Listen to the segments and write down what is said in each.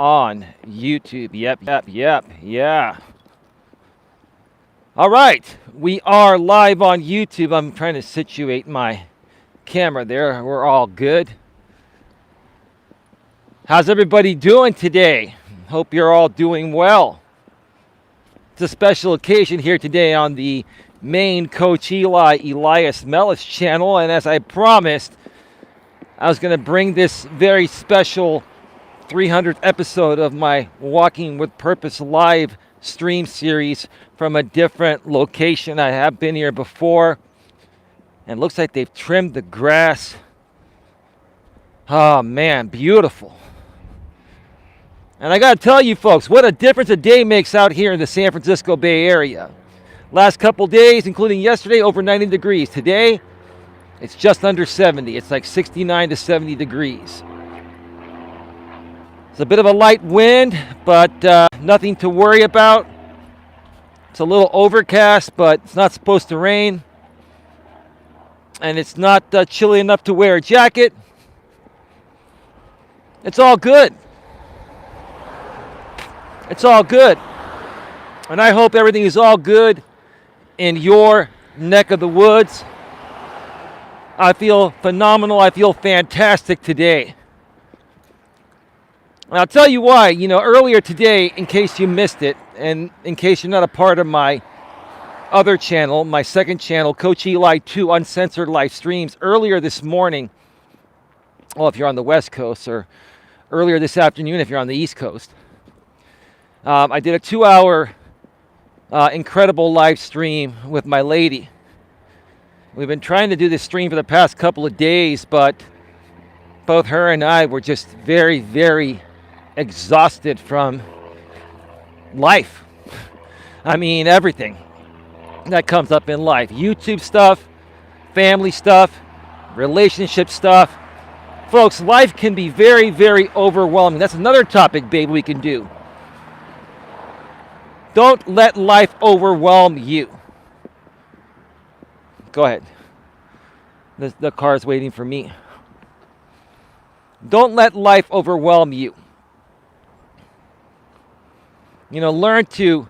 on YouTube. Yep, yeah. All right, we are live on YouTube. I'm trying to situate my camera there. We're all good. How's everybody doing today? Hope you're all doing well. It's a special occasion here today on the main Coach Eli, Elias Melas channel, and as I promised, I was going to bring this very special 300th episode of my Walking with Purpose live stream series from a different location. I have been here before, and it looks like they've trimmed the grass. Oh man, beautiful. And I got to tell you folks, what a difference a day makes out here in the San Francisco Bay Area. Last couple days, including yesterday, over 90 degrees. Today, it's just under 70. It's like 69 to 70 degrees. It's a bit of a light wind, but nothing to worry about. It's a little overcast, but it's not supposed to rain. And it's not chilly enough to wear a jacket. It's all good. It's all good. And I hope everything is all good in your neck of the woods. I feel phenomenal. I feel fantastic today. And I'll tell you why. Earlier today, in case you missed it, and in case you're not a part of my other channel, my second channel, Coach Eli 2 Uncensored Live Streams, earlier this morning, well, if you're on the West Coast, or earlier this afternoon if you're on the East Coast, I did a 2-hour incredible live stream with my lady. We've been trying to do this stream for the past couple of days, but both her and I were just very, very exhausted from life. I mean, everything that comes up in life. YouTube stuff, family stuff, relationship stuff. Folks, life can be very, very overwhelming. That's another topic, babe, we can do. Don't let life overwhelm you. Go ahead. The car's waiting for me. Don't let life overwhelm you. Learn to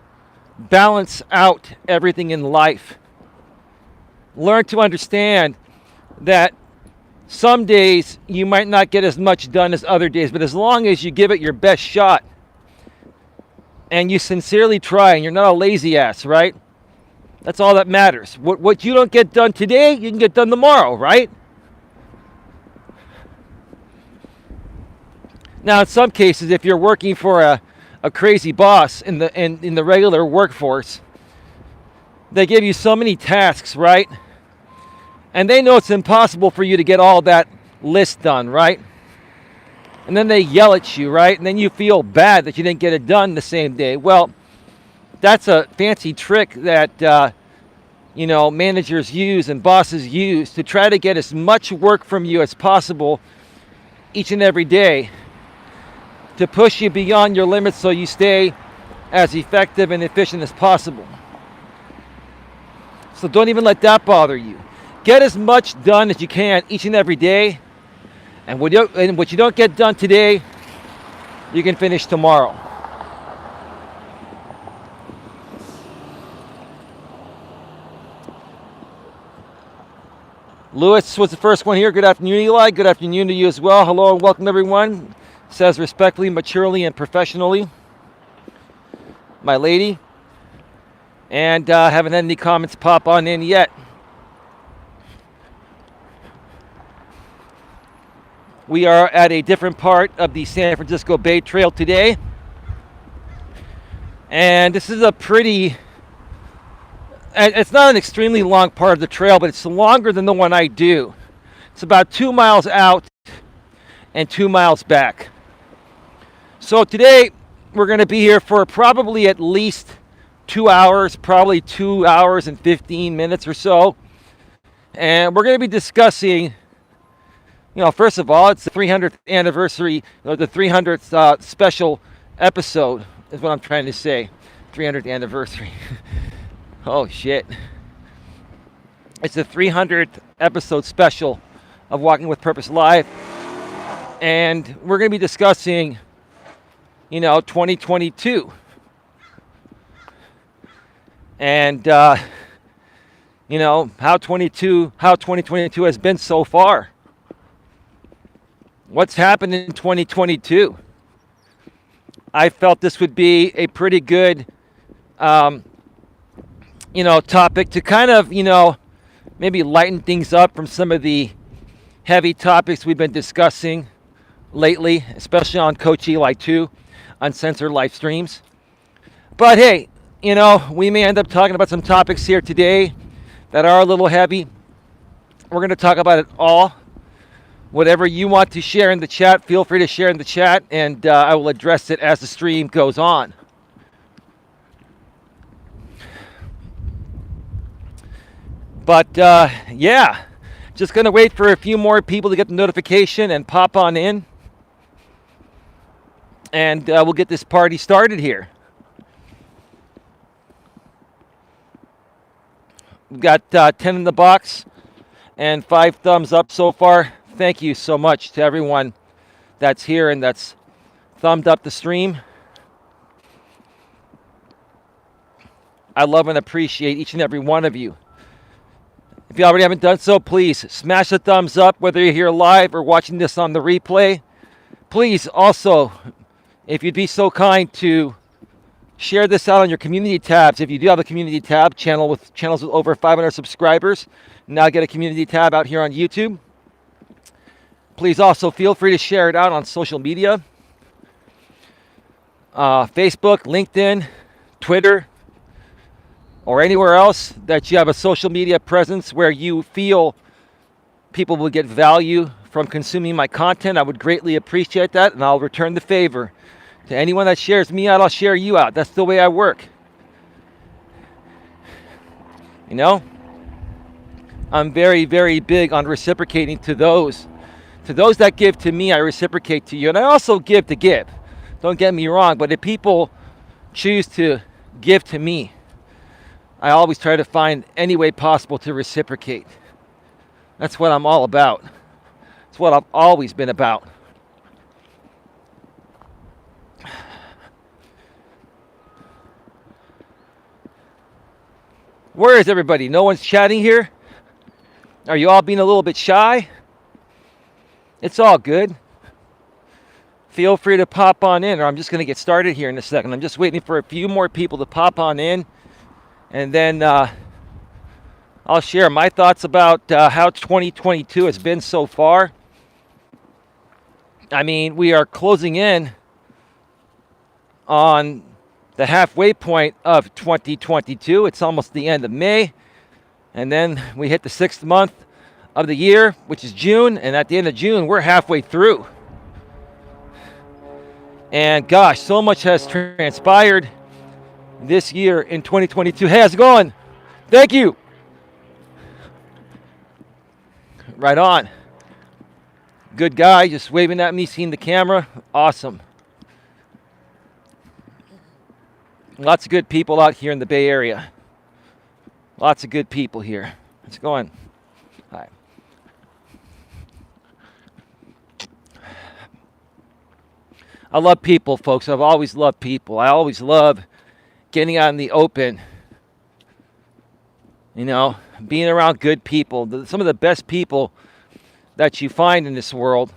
balance out everything in life. Learn to understand that some days you might not get as much done as other days, but as long as you give it your best shot and you sincerely try and you're not a lazy ass, right? That's all that matters. What you don't get done today, you can get done tomorrow, right? Now, in some cases, if you're working for a crazy boss in the regular workforce, they give you so many tasks, right? And they know it's impossible for you to get all that list done, right? And then they yell at you, right? And then you feel bad that you didn't get it done the same day. Well, that's a fancy trick that managers use and bosses use to try to get as much work from you as possible each and every day, to push you beyond your limits so you stay as effective and efficient as possible. So don't even let that bother you. Get as much done as you can each and every day. And what you don't get done today, you can finish tomorrow. Lewis was the first one here. Good afternoon, Eli. Good afternoon to you as well. Hello and welcome, everyone. Says respectfully, maturely, and professionally, my lady. And haven't had any comments pop on in yet. We are at a different part of the San Francisco Bay Trail today. And this is it's not an extremely long part of the trail, but it's longer than the one I do. It's about 2 miles out and 2 miles back. So today we're going to be here for probably at least 2 hours, probably 2 hours and 15 minutes or so. And we're going to be discussing, first of all, it's the 300th anniversary, or the 300th special episode is what I'm trying to say. 300th anniversary. Oh, shit. It's the 300th episode special of Walking with Purpose Live. And we're going to be discussing 2022. And, how 2022 has been so far. What's happened in 2022? I felt this would be a pretty good, topic to kind of, maybe lighten things up from some of the heavy topics we've been discussing lately, especially on Coach Eli 2, Uncensored Live Streams. But hey, we may end up talking about some topics here today that are a little heavy. We're going to talk about it all. Whatever you want to share in the chat, feel free to share in the chat, and I will address it as the stream goes on. But yeah, just going to wait for a few more people to get the notification and pop on in. And we'll get this party started here. We've got 10 in the box and 5 thumbs up so far. Thank you so much to everyone that's here and that's thumbed up the stream. I love and appreciate each and every one of you. If you already haven't done so, please smash the thumbs up, whether you're here live or watching this on the replay. Please also, if you'd be so kind to share this out on your community tabs. If you do have a community tab, channels with over 500 subscribers, now get a community tab out here on YouTube. Please also feel free to share it out on social media. Facebook, LinkedIn, Twitter, or anywhere else that you have a social media presence where you feel people will get value from consuming my content. I would greatly appreciate that, and I'll return the favor. To anyone that shares me out, I'll share you out. That's the way I work. I'm very, very big on reciprocating to those. To those that give to me, I reciprocate to you. And I also give to give. Don't get me wrong, but if people choose to give to me, I always try to find any way possible to reciprocate. That's what I'm all about. It's what I've always been about. Where is everybody? No one's chatting here? Are you all being a little bit shy? It's all good. Feel free to pop on in, or I'm just going to get started here in a second. I'm just waiting for a few more people to pop on in, and then I'll share my thoughts about how 2022 has been so far. I mean, we are closing in on the halfway point of 2022. It's almost the end of May. And then we hit the 6th month of the year, which is June. And at the end of June, we're halfway through. And gosh, so much has transpired this year in 2022. Hey, how's it going? Thank you. Right on. Good guy, just waving at me, seeing the camera. Awesome. Lots of good people out here in the Bay Area. Lots of good people here. How's it going? Hi. I love people, folks. I've always loved people. I always love getting out in the open. Being around good people. Some of the best people that you find in this world.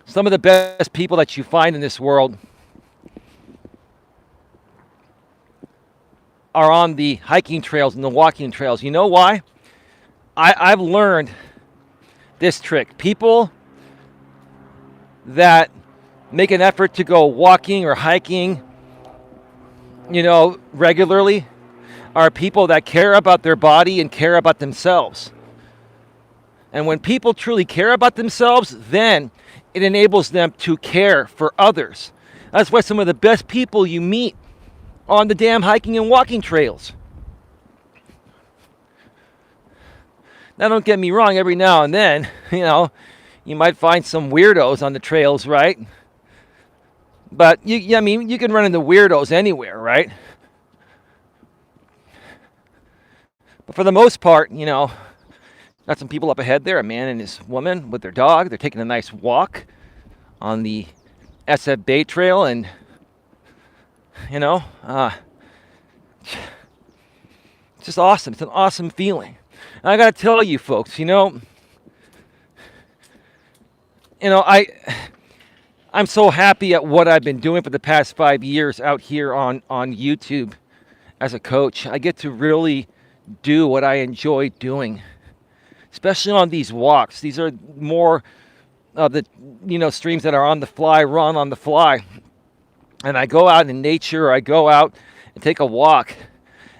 Some of the best people that you find in this world are on the hiking trails and the walking trails. You know why? I've learned this trick. People that make an effort to go walking or hiking, regularly, are people that care about their body and care about themselves. And when people truly care about themselves, then it enables them to care for others. That's why some of the best people you meet on the damn hiking and walking trails. Now, don't get me wrong, every now and then, you might find some weirdos on the trails, right? But I mean, you can run into weirdos anywhere, right? But for the most part, got some people up ahead there, a man and his woman with their dog. They're taking a nice walk on the SF Bay Trail, and it's just awesome. It's an awesome feeling. And I got to tell you, folks, I'm so happy at what I've been doing for the past 5 years out here on YouTube as a coach. I get to really do what I enjoy doing, especially on these walks. These are more of the streams that are on the fly, run on the fly. And I go out in nature, or I go out and take a walk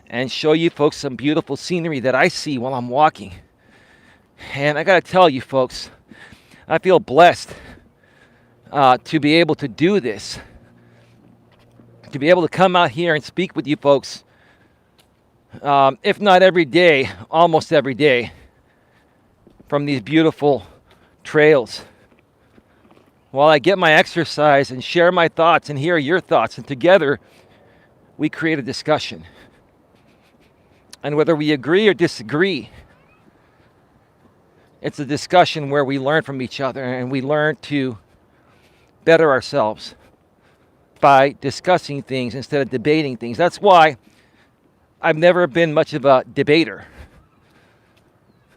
and show you folks some beautiful scenery that I see while I'm walking. And I got to tell you, folks, I feel blessed to be able to do this, to be able to come out here and speak with you folks, if not every day, almost every day, from these beautiful trails, while I get my exercise and share my thoughts and hear your thoughts, and together we create a discussion. And whether we agree or disagree, it's a discussion where we learn from each other, and we learn to better ourselves by discussing things instead of debating things. That's why I've never been much of a debater.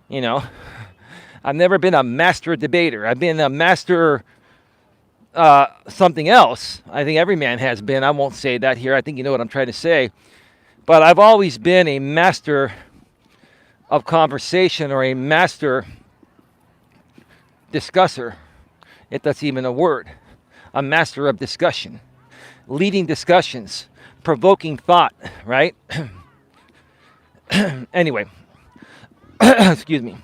I've never been a master debater. I've been a master something else. I think every man has been. I won't say that here. I think you know what I'm trying to say. But I've always been a master of conversation, or a master discusser, if that's even a word. A master of discussion, leading discussions, provoking thought, right? Anyway, excuse me.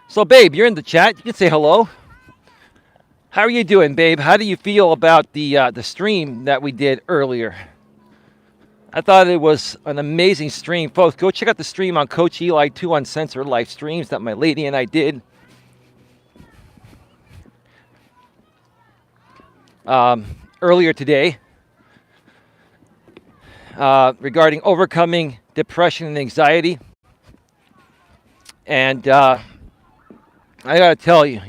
So, babe, you're in the chat. You can say hello. How are you doing, babe? How do you feel about the stream that we did earlier? I thought it was an amazing stream. Folks, go check out the stream on Coach Eli 2 Uncensored Live Streams that my lady and I did. Earlier today, regarding overcoming depression and anxiety. And I got to tell you,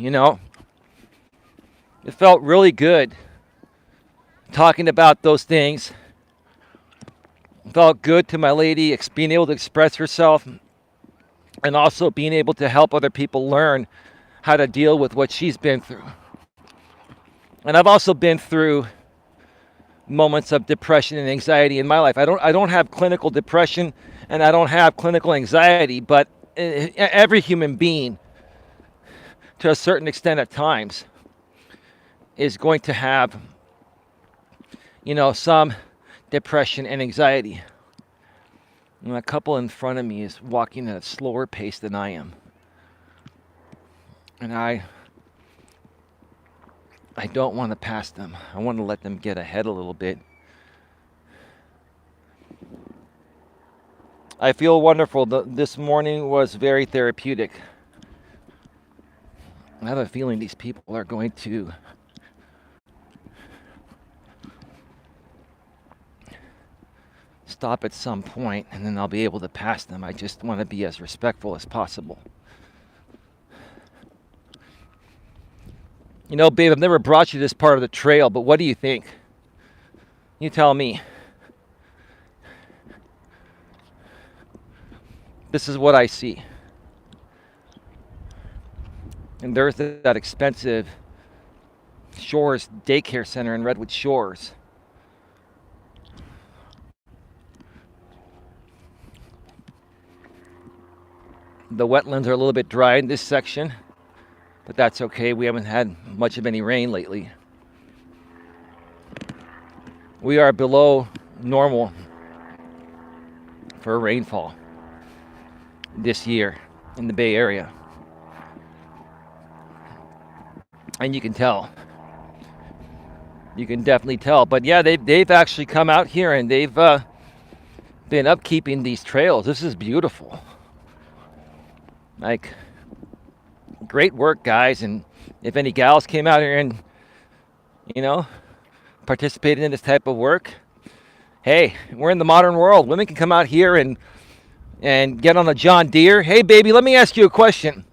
it felt really good talking about those things. It felt good to my lady being able to express herself, and also being able to help other people learn how to deal with what she's been through. And I've also been through moments of depression and anxiety in my life. I don't have clinical depression, and I don't have clinical anxiety, but every human being, to a certain extent at times, is going to have, some depression and anxiety. A couple in front of me is walking at a slower pace than I am. And I don't want to pass them. I want to let them get ahead a little bit. I feel wonderful. This morning was very therapeutic. I have a feeling these people are going to stop at some point, and then I'll be able to pass them. I just want to be as respectful as possible. Babe, I've never brought you this part of the trail, but what do you think? You tell me. This is what I see. And there's that expensive Shores daycare center in Redwood Shores. The wetlands are a little bit dry in this section, but that's okay. We haven't had much of any rain lately. We are below normal for rainfall this year in the Bay Area. And you can tell. You can definitely tell. But yeah, they've actually come out here, and they've been upkeeping these trails. This is beautiful. Like, great work, guys. And if any gals came out here and, you know, participated in this type of work, hey, we're in the modern world. Women can come out here and get on a John Deere. Hey, baby, let me ask you a question.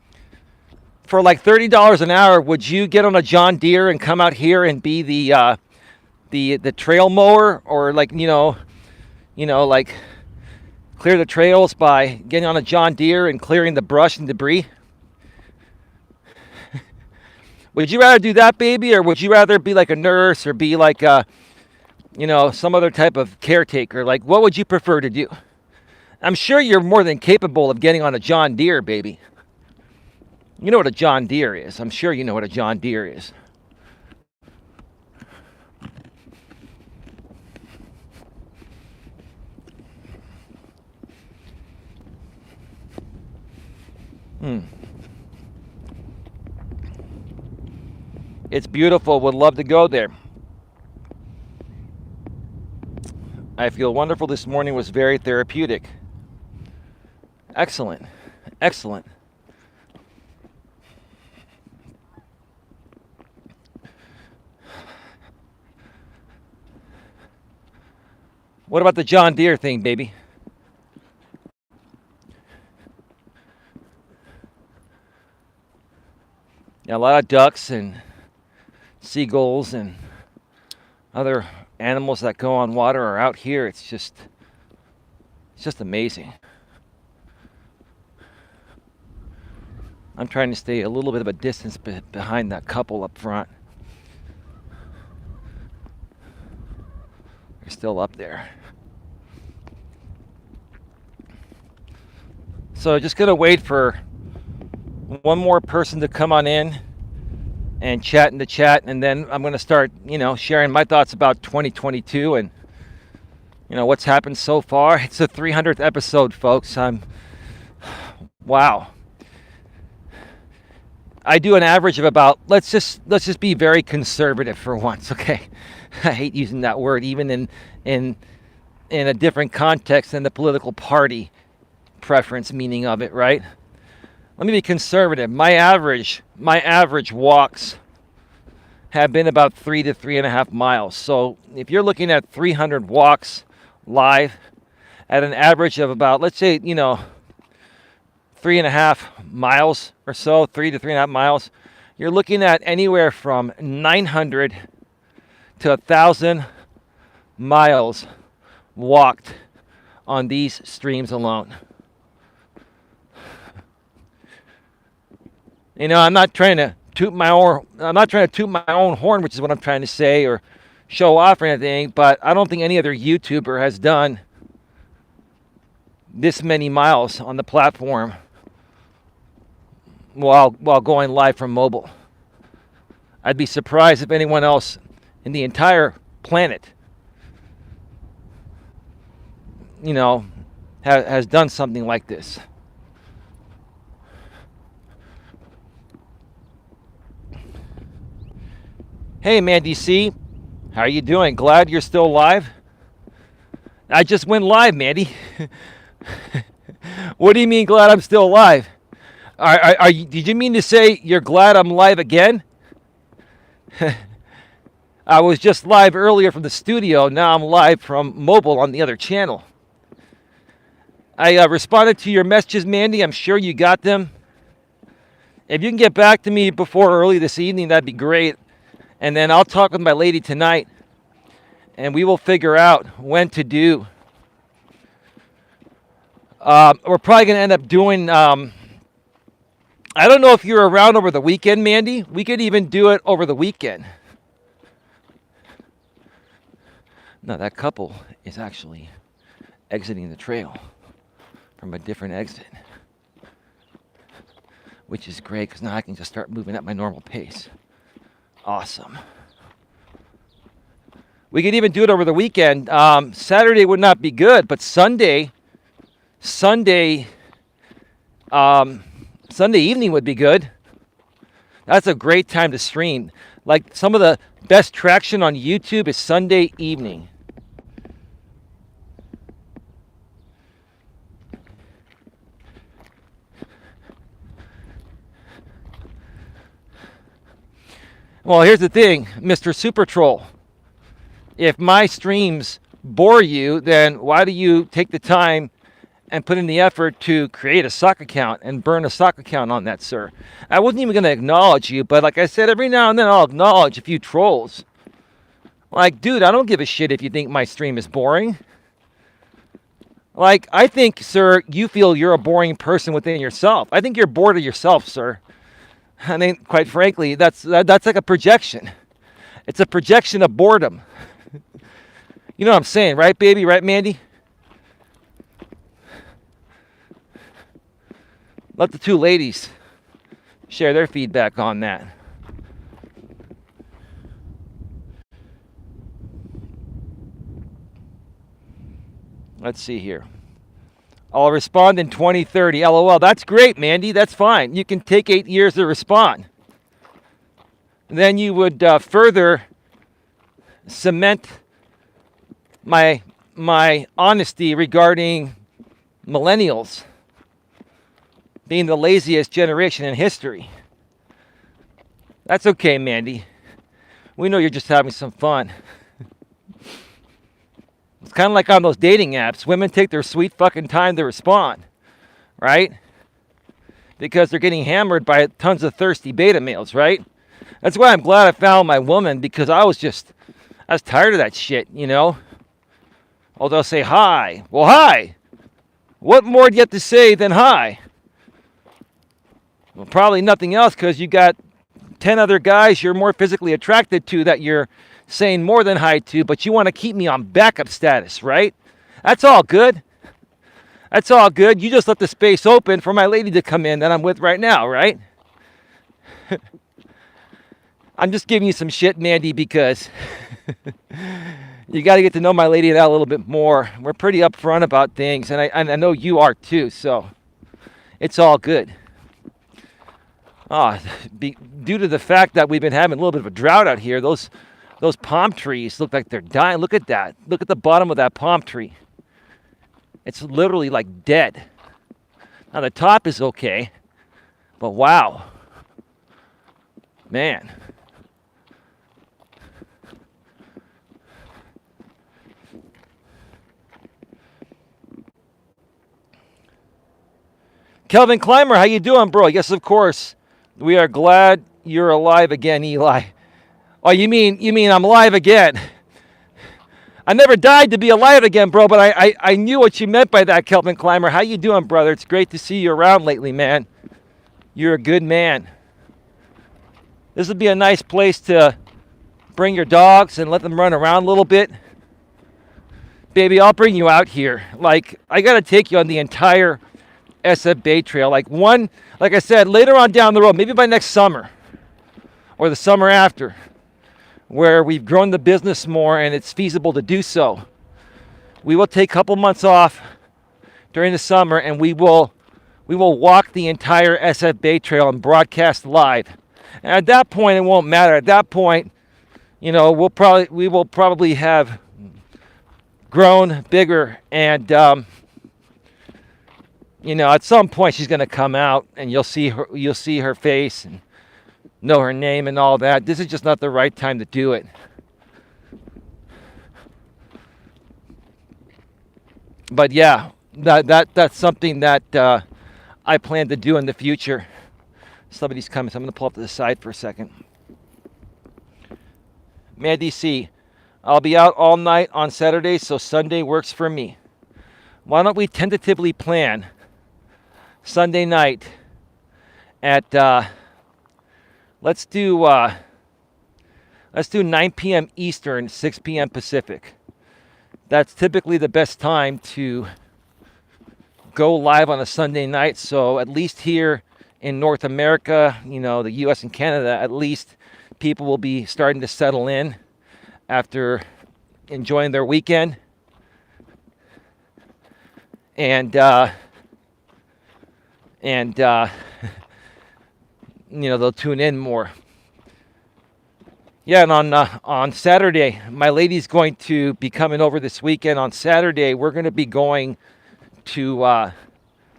For like $30 an hour, would you get on a John Deere and come out here and be the trail mower, or like like clear the trails by getting on a John Deere and clearing the brush and debris? Would you rather do that, baby, or would you rather be like a nurse or be like some other type of caretaker? Like, what would you prefer to do? I'm sure you're more than capable of getting on a John Deere, baby. You know what a John Deere is. I'm sure you know what a John Deere is. It's beautiful. Would love to go there. I feel wonderful this morning. Was very therapeutic. Excellent. Excellent. What about the John Deere thing, baby? Yeah, a lot of ducks and seagulls and other animals that go on water are out here. It's just amazing. I'm trying to stay a little bit of a distance behind that couple up front. They're still up there. So just gonna wait for one more person to come on in and chat in the chat, and then I'm gonna start, sharing my thoughts about 2022 and what's happened so far. It's the 300th episode, folks. Wow. I do an average of about, let's just be very conservative for once, okay? I hate using that word, even in a different context than the political party preference meaning of it, right? Let me be conservative. My average walks have been about 3 to 3.5 miles. So if you're looking at 300 walks live at an average of about, let's say, 3.5 miles or so, 3 to 3.5 miles, you're looking at anywhere from 900 to 1,000 miles walked on these streams alone. I'm not trying to toot my own horn, which is what I'm trying to say, or show off or anything, but I don't think any other YouTuber has done this many miles on the platform while going live from mobile. I'd be surprised if anyone else in the entire planet, has done something like this. Hey, Mandy C, how are you doing? Glad you're still live? I just went live, Mandy. What do you mean glad I'm still live? Did you mean to say you're glad I'm live again? I was just live earlier from the studio. Now I'm live from mobile on the other channel. I responded to your messages, Mandy. I'm sure you got them. If you can get back to me before early this evening, that'd be great. And then I'll talk with my lady tonight, and we will figure out when to do. We're probably going to end up doing, I don't know if you're around over the weekend, Mandy. We could even do it over the weekend. No, that couple is actually exiting the trail from a different exit, which is great because now I can just start moving at my normal pace. Awesome. We could even do it over the weekend. Saturday would not be good, but Sunday evening would be good. That's a great time to stream. Like, some of the best traction on YouTube is Sunday evening. Well, here's the thing, Mr. Super Troll. If my streams bore you, then why do you take the time and put in the effort to create a sock account and burn a sock account on that, sir? I wasn't even going to acknowledge you, but like I said, every now and then I'll acknowledge a few trolls. Like, dude, I don't give a shit if you think my stream is boring. Like, I think, sir, you feel you're a boring person within yourself. I think you're bored of yourself, sir. I mean, quite frankly, that's like a projection. It's a projection of boredom. You know what I'm saying, right, baby? Right, Mandy? Let the two ladies share their feedback on that. Let's see here. I'll respond in 2030. LOL. That's great, Mandy. That's fine. You can take 8 years to respond. Then you would further cement my honesty regarding millennials being the laziest generation in history. That's okay, Mandy. We know you're just having some fun. It's kind of like on those dating apps. Women take their sweet fucking time to respond, right? Because they're getting hammered by tons of thirsty beta males, right? That's why I'm glad I found my woman, because I was tired of that shit, you know? Oh, they'll say hi. Well, hi. What more do you have to say than hi? Well, probably nothing else, because you got 10 other guys you're more physically attracted to that you're saying more than hi to, but you want to keep me on backup status, right? That's all good. That's all good. You just let the space open for my lady to come in that I'm with right now, right? I'm just giving you some shit, Mandy, because you got to get to know my lady a little bit more. We're pretty upfront about things, and I know you are too, so it's all good. Due to the fact that we've been having a little bit of a drought out here, those palm trees look like they're dying. Look at that. Look at the bottom of that palm tree. It's literally like dead. Now the top is okay, but wow. Man. Kelvin Clymer, how you doing, bro? Yes, of course. We are glad you're alive again, Eli. Oh, you mean I'm alive again? I never died to be alive again, bro, but I knew what you meant by that, Kelvin Clymer. How you doing, brother? It's great to see you around lately, man. You're a good man. This would be a nice place to bring your dogs and let them run around a little bit. Baby, I'll bring you out here. Like, I got to take you on the entire SF Bay Trail. Like I said, later on down the road, maybe by next summer or the summer after, where we've grown the business more and it's feasible to do so, we will take a couple months off during the summer and we will walk the entire SF Bay Trail and broadcast live. And at that point, it won't matter. At that point, you know, we will probably have grown bigger, and you know, at some point she's going to come out and you'll see her face and know her name and all that. This is just not the right time to do it. But yeah, that's something that I plan to do in the future. Somebody's coming, so I'm going to pull up to the side for a second. Mandy C, I'll be out all night on Saturday, so Sunday works for me. Why don't we tentatively plan Sunday night at let's do 9 p.m. Eastern, 6 p.m. Pacific. That's typically the best time to go live on a Sunday night. So at least here in North America, you know, the U.S. and Canada, at least people will be starting to settle in after enjoying their weekend. And you know, they'll tune in more. Yeah, and on Saturday, my lady's going to be coming over this weekend. On Saturday, we're going to be going to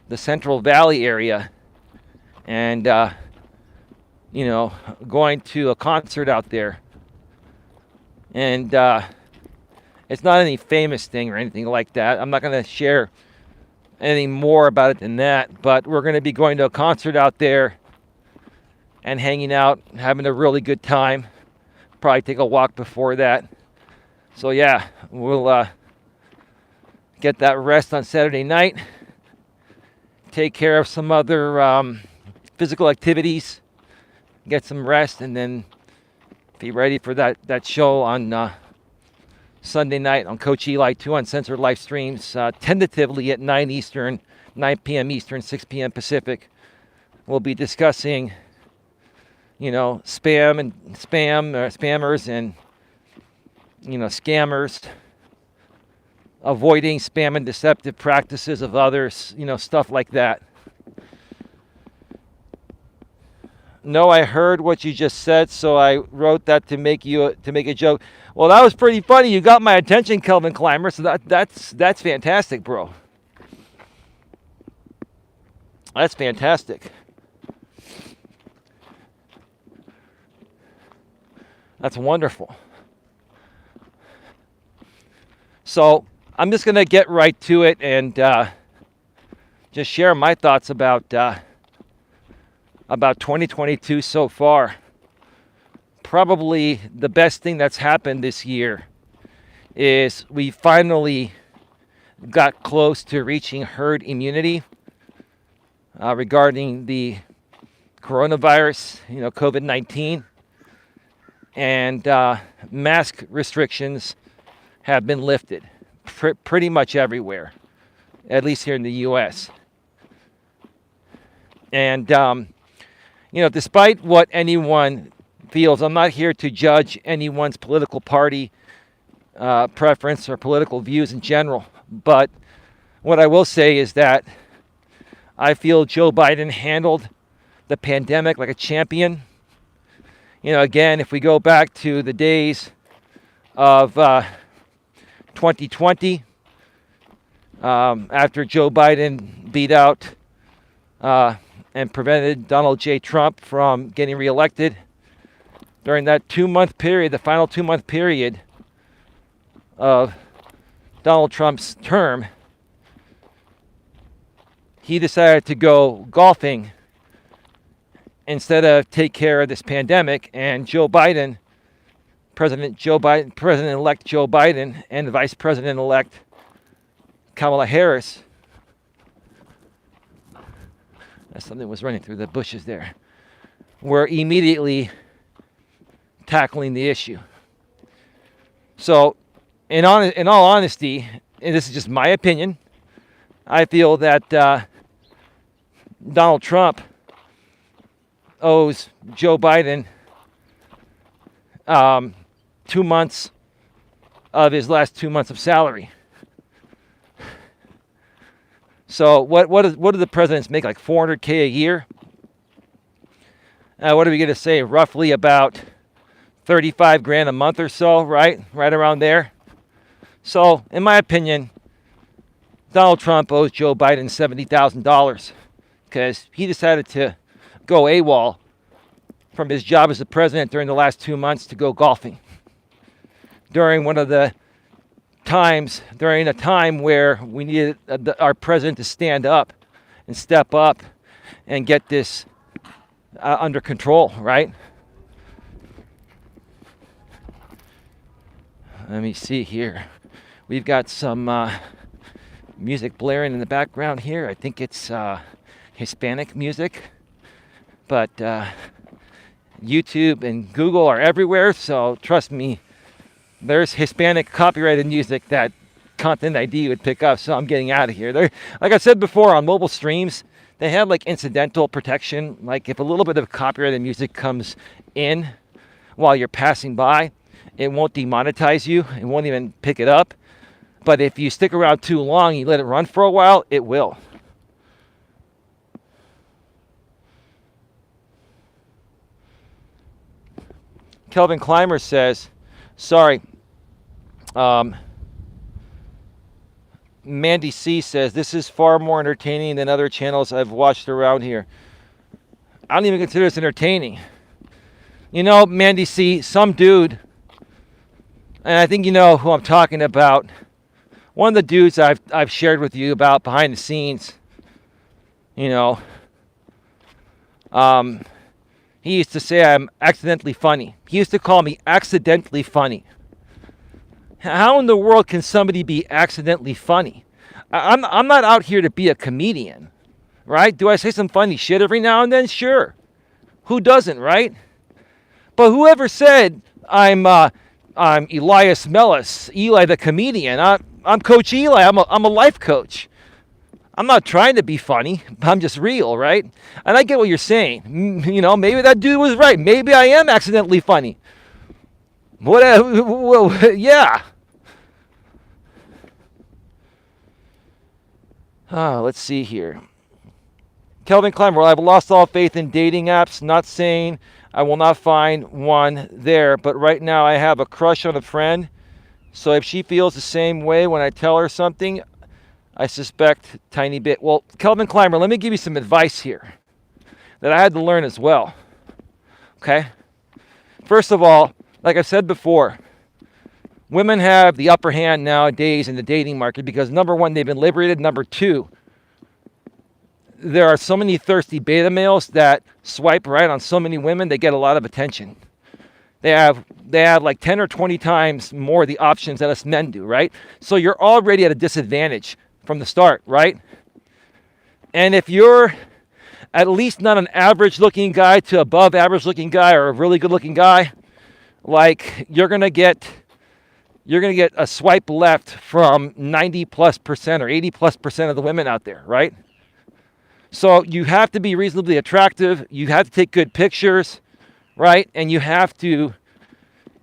the Central Valley area, and going to a concert out there. And it's not any famous thing or anything like that. I'm not going to share anything more about it than that. But we're going to be going to a concert out there and hanging out, having a really good time. Probably take a walk before that. So yeah, we'll get that rest on Saturday night. Take care of some other physical activities. Get some rest, and then be ready for that show on Sunday night on Coach Eli 2 Uncensored Live Streams, tentatively at 9 Eastern, 9 p.m. Eastern, 6 p.m. Pacific. We'll be discussing, spammers and, scammers, avoiding spam and deceptive practices of others, stuff like that. No, I heard what you just said, so I wrote that to make a joke. Well, that was pretty funny. You got my attention, Kelvin Clymer. So that's fantastic, bro. That's fantastic. That's wonderful. So I'm just gonna get right to it and just share my thoughts about 2022 so far. Probably the best thing that's happened this year is we finally got close to reaching herd immunity regarding the coronavirus, COVID-19, and mask restrictions have been lifted pretty much everywhere, at least here in the U.S. And despite what anyone feels, I'm not here to judge anyone's political party preference or political views in general. But what I will say is that I feel Joe Biden handled the pandemic like a champion. Again, if we go back to the days of 2020, after Joe Biden beat out and prevented Donald J. Trump from getting reelected, during that 2-month period, the final 2-month period of Donald Trump's term, he decided to go golfing instead of take care of this pandemic. And President-elect Joe Biden and Vice President-elect Kamala Harris, something was running through the bushes there, were immediately tackling the issue. So, in all honesty, and this is just my opinion, I feel that Donald Trump owes Joe Biden 2 months of his last 2 months of salary. So what do the presidents make, like $400K a year? What are we going to say? Roughly about 35 grand a month or so, right around there. So, in my opinion, Donald Trump owes Joe Biden $70,000 because he decided to go AWOL from his job as the president during the last 2 months to go golfing. During a time where we needed our president to stand up and step up and get this under control, right? Let me see here. We've got some music blaring in the background here. I think it's Hispanic music. But YouTube and Google are everywhere, so trust me, there's Hispanic copyrighted music that Content ID would pick up, so I'm getting out of here. Like I said before, on mobile streams, they have like incidental protection. Like if a little bit of copyrighted music comes in while you're passing by, it won't demonetize you. It won't even pick it up. But if you stick around too long, you let it run for a while, it will. Kelvin Clymer says, sorry. Mandy C says, this is far more entertaining than other channels I've watched around here. I don't even consider this entertaining. Mandy C, some dude, and I think you know who I'm talking about. One of the dudes I've shared with you about behind the scenes, you know, he used to say I'm accidentally funny. He used to call me accidentally funny. How in the world can somebody be accidentally funny? I'm not out here to be a comedian, right? Do I say some funny shit every now and then? Sure. Who doesn't, right? But whoever said I'm Elias Melas, Eli the comedian, I'm Coach Eli. I'm a life coach. I'm not trying to be funny. I'm just real, right? And I get what you're saying. Maybe that dude was right. Maybe I am accidentally funny. Whatever. Yeah. Let's see here. Kelvin Clymer, well, I've lost all faith in dating apps. Not saying I will not find one there, but right now I have a crush on a friend. So if she feels the same way when I tell her something, I suspect tiny bit. Well, Kelvin Clymer, let me give you some advice here that I had to learn as well. Okay? First of all, like I've said before, women have the upper hand nowadays in the dating market because, number one, they've been liberated. Number two, there are so many thirsty beta males that swipe right on so many women, they get a lot of attention. They have like 10 or 20 times more of the options that us men do, right? So you're already at a disadvantage from the start, right? And if you're at least not an average looking guy to above average looking guy or a really good looking guy, like you're gonna get a swipe left from 90+% or 80+% of the women out there, right? So you have to be reasonably attractive, you have to take good pictures, right? And you have to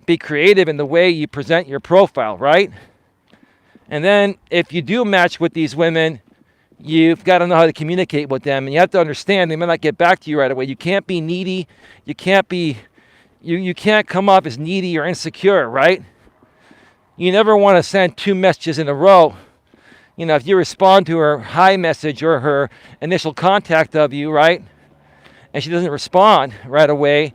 be creative in the way you present your profile, right? And then if you do match with these women, you've got to know how to communicate with them. And you have to understand they may not get back to you right away. You can't be needy. You can't come off as needy or insecure, right? You never want to send 2 messages in a row. If you respond to her hi message or her initial contact of you, right? And she doesn't respond right away,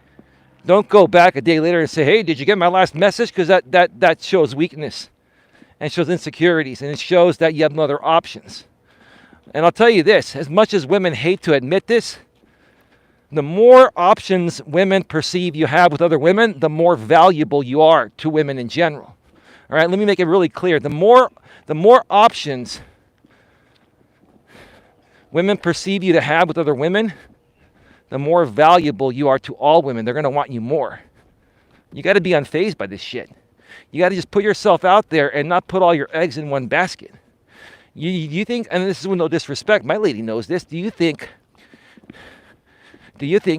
don't go back a day later and say, hey, did you get my last message? Because that shows weakness and shows insecurities, and it shows that you have no other options. And I'll tell you this, as much as women hate to admit this, the more options women perceive you have with other women, the more valuable you are to women in general. All right, let me make it really clear. The more options women perceive you to have with other women, the more valuable you are to all women. They're going to want you more. You got to be unfazed by this shit. You got to just put yourself out there and not put all your eggs in one basket. You think, and this is with no disrespect, my lady knows this, do you think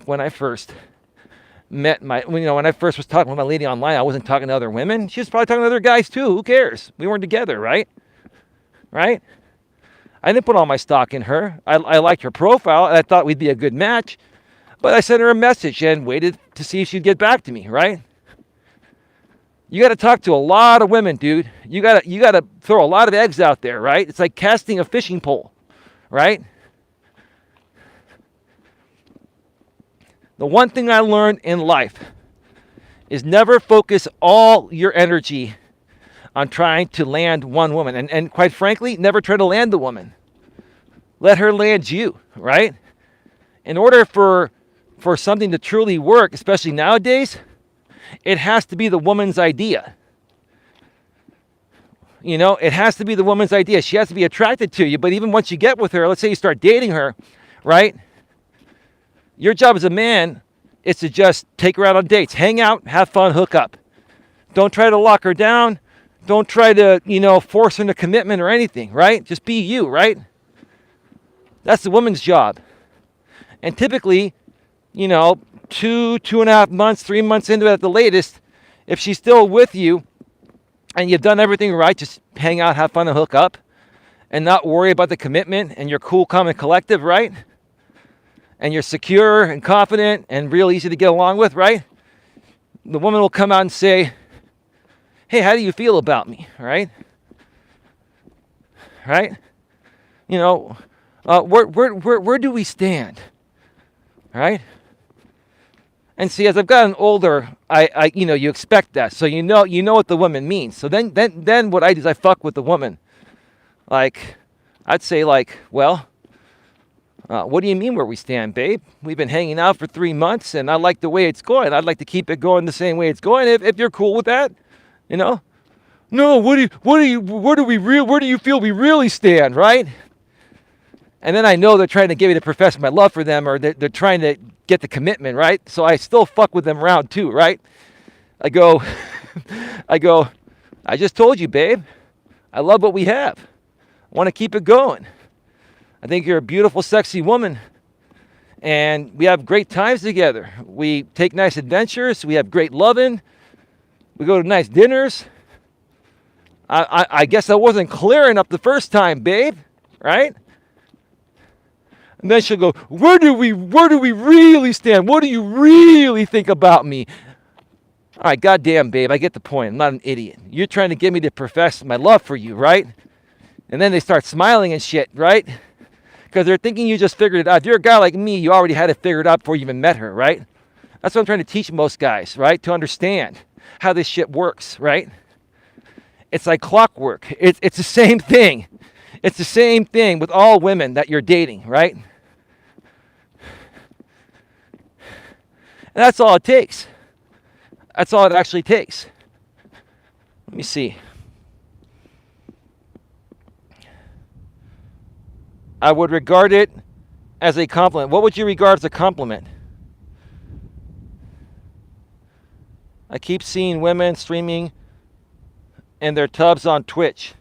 when I first met when I first was talking with my lady online, I wasn't talking to other women? She was probably talking to other guys too. Who cares? We weren't together, right? Right? I didn't put all my stock in her. I liked her profile, and I thought we'd be a good match. But I sent her a message and waited to see if she'd get back to me, right? You got to talk to a lot of women, dude. You got to throw a lot of eggs out there, right? It's like casting a fishing pole, right? The one thing I learned in life is never focus all your energy on trying to land one woman. And quite frankly, never try to land the woman. Let her land you, right? In order for something to truly work, especially nowadays, it has to be the woman's idea. It has to be the woman's idea. She has to be attracted to you. But even once you get with her, let's say you start dating her, right? Your job as a man is to just take her out on dates. Hang out, have fun, hook up. Don't try to lock her down. Don't try to, force her into commitment or anything, right? Just be you, right? That's the woman's job. And typically, 2.5 months, 3 months into it at the latest, if she's still with you and you've done everything right, just hang out, have fun, and hook up, and not worry about the commitment, and you're cool, calm, and collective, right? And you're secure and confident and real easy to get along with, right? The woman will come out and say, hey, how do you feel about me, right? Right? Where do we stand, right? And see, as I've gotten older, I you expect that. So you know what the woman means. So then what I do is I fuck with the woman. Like, I'd say like, well, what do you mean where we stand, babe? We've been hanging out for 3 months, and I like the way it's going. I'd like to keep it going the same way it's going. If you're cool with that, you know. No, where do you feel we really stand, right? And then I know they're trying to get me to profess my love for them, or they're trying to get the commitment, right? So I still fuck with them around too, right? I go, I just told you, babe, I love what we have. I want to keep it going. I think you're a beautiful, sexy woman, and we have great times together. We take nice adventures. We have great loving. We go to nice dinners. I guess I wasn't clear enough the first time, babe, right? And then she'll go, where do we really stand? What do you really think about me? All right, goddamn, babe, I get the point. I'm not an idiot. You're trying to get me to profess my love for you, right? And then they start smiling and shit, right? Because they're thinking you just figured it out. If you're a guy like me, you already had it figured out before you even met her, right? That's what I'm trying to teach most guys, right? To understand how this shit works, right? It's like clockwork. It's the same thing. It's the same thing with all women that you're dating, right? And that's all it takes. That's all it actually takes. Let me see. I would regard it as a compliment. What would you regard as a compliment? I keep seeing women streaming in their tubs on Twitch.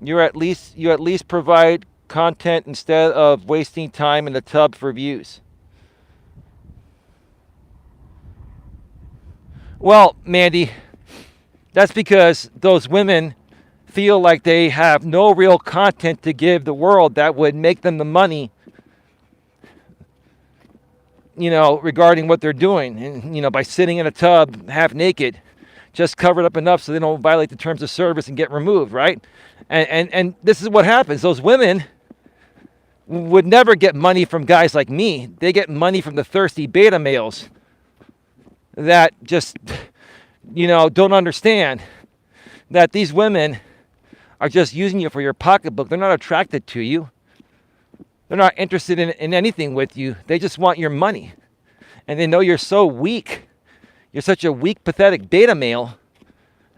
You at least provide content instead of wasting time in the tub for views. Well, Mandy, that's because those women feel like they have no real content to give the world that would make them the money, regarding what they're doing. And, by sitting in a tub half naked, just covered up enough so they don't violate the terms of service and get removed, right? And this is what happens. Those women would never get money from guys like me. They get money from the thirsty beta males that just, don't understand that these women are just using you for your pocketbook. They're not attracted to you. They're not interested in anything with you. They just want your money. And they know you're so weak. You're such a weak, pathetic beta male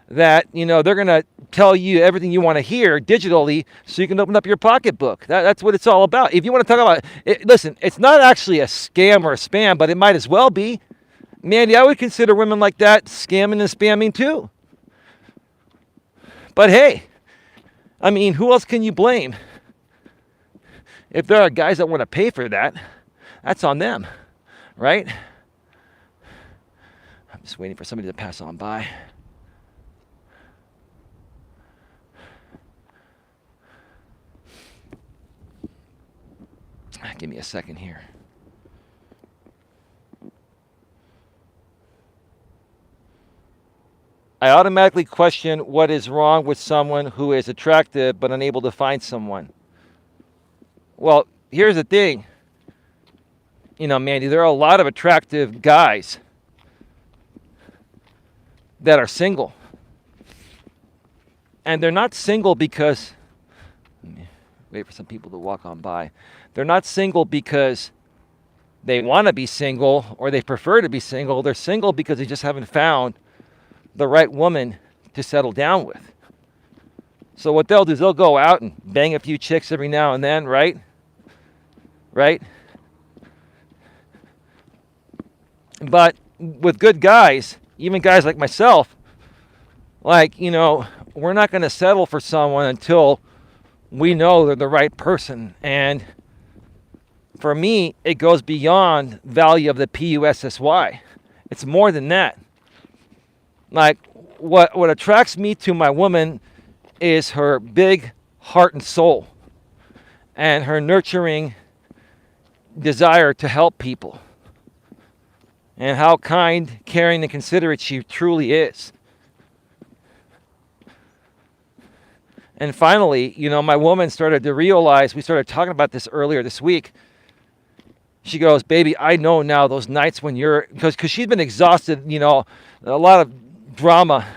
that, they're going to tell you everything you want to hear digitally so you can open up your pocketbook. That's what it's all about. If you want to talk about it, listen, it's not actually a scam or a spam, but it might as well be. Mandy, I would consider women like that scamming and spamming too. But hey, who else can you blame? If there are guys that want to pay for that, that's on them, right? I'm just waiting for somebody to pass on by. Give me a second here. I automatically question what is wrong with someone who is attractive but unable to find someone. Well, here's the thing. Mandy, there are a lot of attractive guys that are single. And they're not single because, wait for some people to walk on by. They're not single because they want to be single or they prefer to be single. They're single because they just haven't found the right woman to settle down with. So what they'll do is they'll go out and bang a few chicks every now and then, right? Right? But with good guys, even guys like myself, we're not going to settle for someone until we know they're the right person. And for me, it goes beyond value of the PUSSY. It's more than that. What attracts me to my woman is her big heart and soul and her nurturing desire to help people and how kind, caring, and considerate she truly is. And finally, my woman started to realize, we started talking about this earlier this week, She goes, baby, I know now those nights when you're, because she's been exhausted, a lot of drama,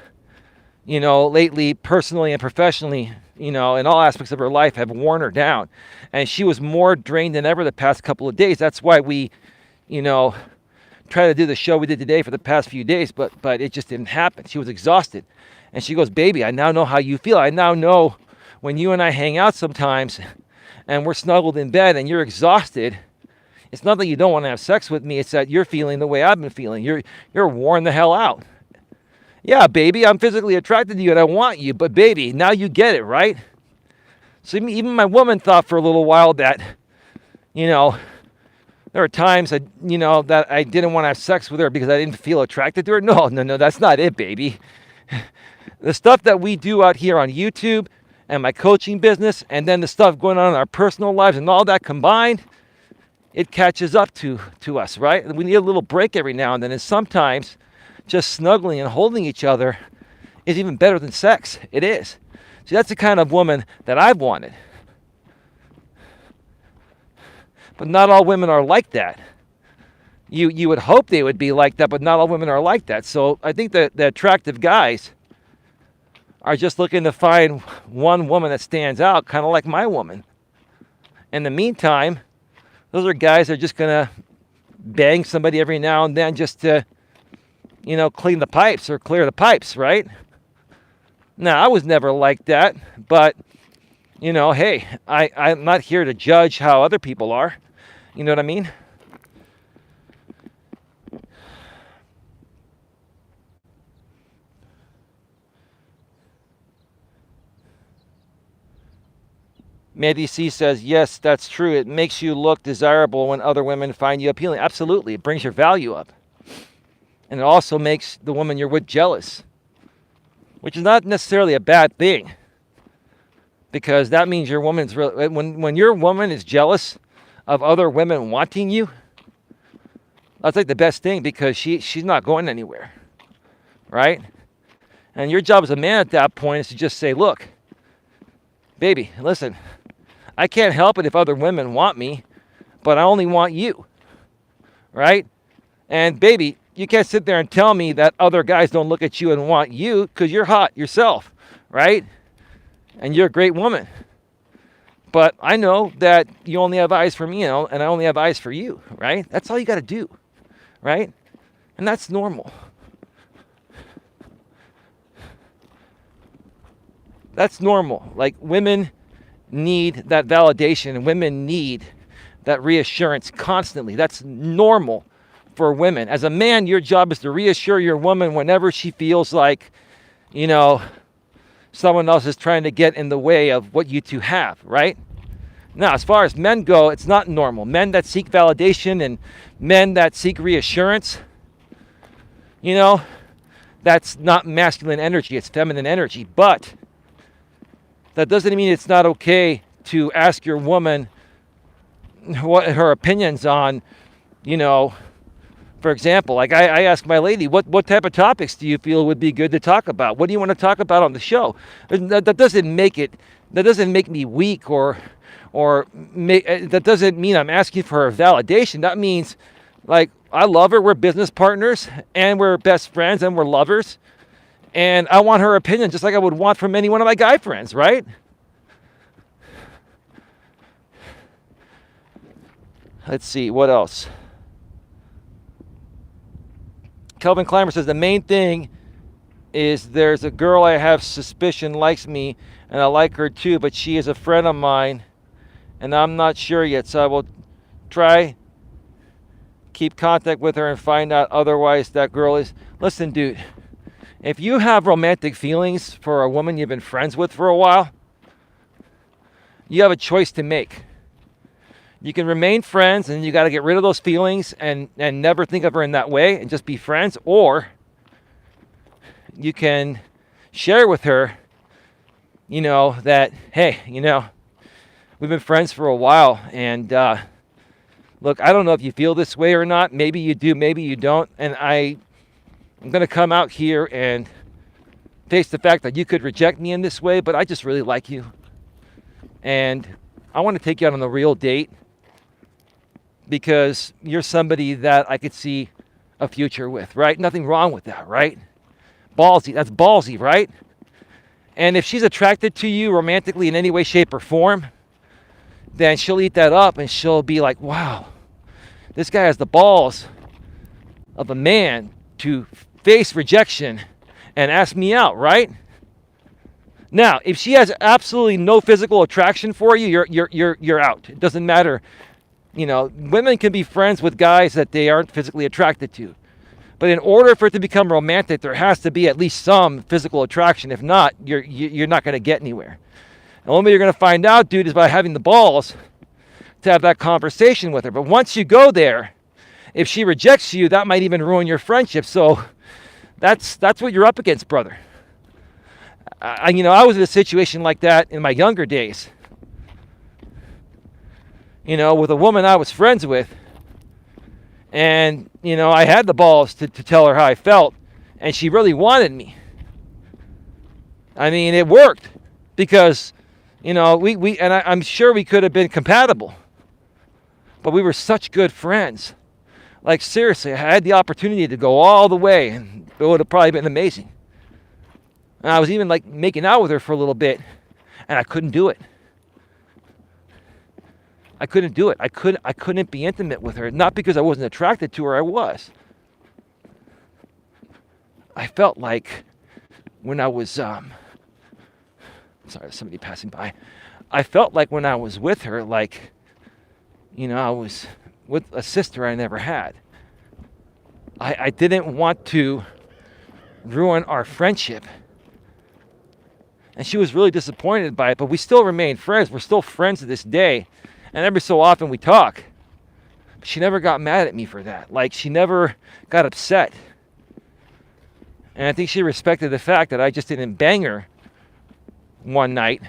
lately, personally and professionally, in all aspects of her life have worn her down. And she was more drained than ever the past couple of days. That's why we, try to do the show we did today for the past few days, but it just didn't happen. She was exhausted. And she goes, baby, I now know how you feel. I now know when you and I hang out sometimes and we're snuggled in bed and you're exhausted, it's not that you don't want to have sex with me. It's that you're feeling the way I've been feeling. You're worn the hell out. Yeah, baby, I'm physically attracted to you and I want you. But baby, now you get it, right? So even my woman thought for a little while that, there are times that, that I didn't want to have sex with her because I didn't feel attracted to her. No, that's not it, baby. The stuff that we do out here on YouTube and my coaching business and then the stuff going on in our personal lives and all that combined, it catches up to us, right? We need a little break every now and then. And sometimes just snuggling and holding each other is even better than sex. It is. See, that's the kind of woman that I've wanted. But not all women are like that. You would hope they would be like that, but not all women are like that. So I think that the attractive guys are just looking to find one woman that stands out, kind of like my woman. In the meantime, those are guys that are just going to bang somebody every now and then just to, clean the pipes or clear the pipes, right? Now, I was never like that, but, hey, I'm not here to judge how other people are. You know what I mean? Mandy C says, yes, that's true. It makes you look desirable when other women find you appealing. Absolutely. It brings your value up. And it also makes the woman you're with jealous, which is not necessarily a bad thing, because that means your woman's really, when your woman is jealous of other women wanting you, that's like the best thing, because she's not going anywhere, right? And your job as a man at that point is to just say, look, baby, listen, I can't help it if other women want me, but I only want you, right? And baby, you can't sit there and tell me that other guys don't look at you and want you, because you're hot yourself, right? And you're a great woman. But I know that you only have eyes for me, and I only have eyes for you, right? That's all you got to do, right? And that's normal. That's normal. Like, women need that validation, and women need that reassurance constantly. That's normal for women. As a man, your job is to reassure your woman whenever she feels like, someone else is trying to get in the way of what you two have, right? Now, as far as men go, it's not normal. Men that seek validation and men that seek reassurance, that's not masculine energy, it's feminine energy. But that doesn't mean it's not okay to ask your woman what her opinions on, for example, like I ask my lady, what type of topics do you feel would be good to talk about? What do you want to talk about on the show? That doesn't make me weak that doesn't mean I'm asking for her validation. That means, like, I love her, we're business partners, and we're best friends, and we're lovers. And I want her opinion just like I would want from any one of my guy friends, right? Let's see, what else? Kelvin Clymer says, the main thing is there's a girl I have suspicion likes me, and I like her too, but she is a friend of mine, and I'm not sure yet, so I will try keep contact with her and find out. Otherwise, that girl is... Listen, dude, if you have romantic feelings for a woman you've been friends with for a while, you have a choice to make. You can remain friends, and you got to get rid of those feelings and never think of her in that way and just be friends. Or you can share with her, that, hey, we've been friends for a while. And look, I don't know if you feel this way or not. Maybe you do, maybe you don't. And I'm going to come out here and face the fact that you could reject me in this way, but I just really like you. And I want to take you out on a real date. because you're somebody that I could see a future with, right? Nothing wrong with that, right? Ballsy. That's ballsy, right? And if she's attracted to you romantically in any way, shape, or form, then she'll eat that up and she'll be like, wow, this guy has the balls of a man to face rejection and ask me out, right? Now, if she has absolutely no physical attraction for you, you're out. It doesn't matter. You know, women can be friends with guys that they aren't physically attracted to. But in order for it to become romantic, there has to be at least some physical attraction. If not, you're not going to get anywhere. The only way you're going to find out, dude, is by having the balls to have that conversation with her. But once you go there, if she rejects you, that might even ruin your friendship. So that's what you're up against, brother. I was in a situation like that in my younger days. You know, with a woman I was friends with. And, you know, I had the balls to tell her how I felt. And she really wanted me. I mean, it worked. Because, you know, I'm sure we could have been compatible. But we were such good friends. Like, seriously, I had the opportunity to go all the way. And it would have probably been amazing. And I was even, like, making out with her for a little bit. And I couldn't do it. I couldn't do it. I couldn't be intimate with her. Not because I wasn't attracted to her. I was. I felt like when I was... sorry, somebody passing by. I felt like when I was with her, like, you know, I was with a sister I never had. I didn't want to ruin our friendship. And she was really disappointed by it, but we still remain friends. We're still friends to this day. And every so often we talk. She never got mad at me for that. Like, she never got upset. And I think she respected the fact that I just didn't bang her one night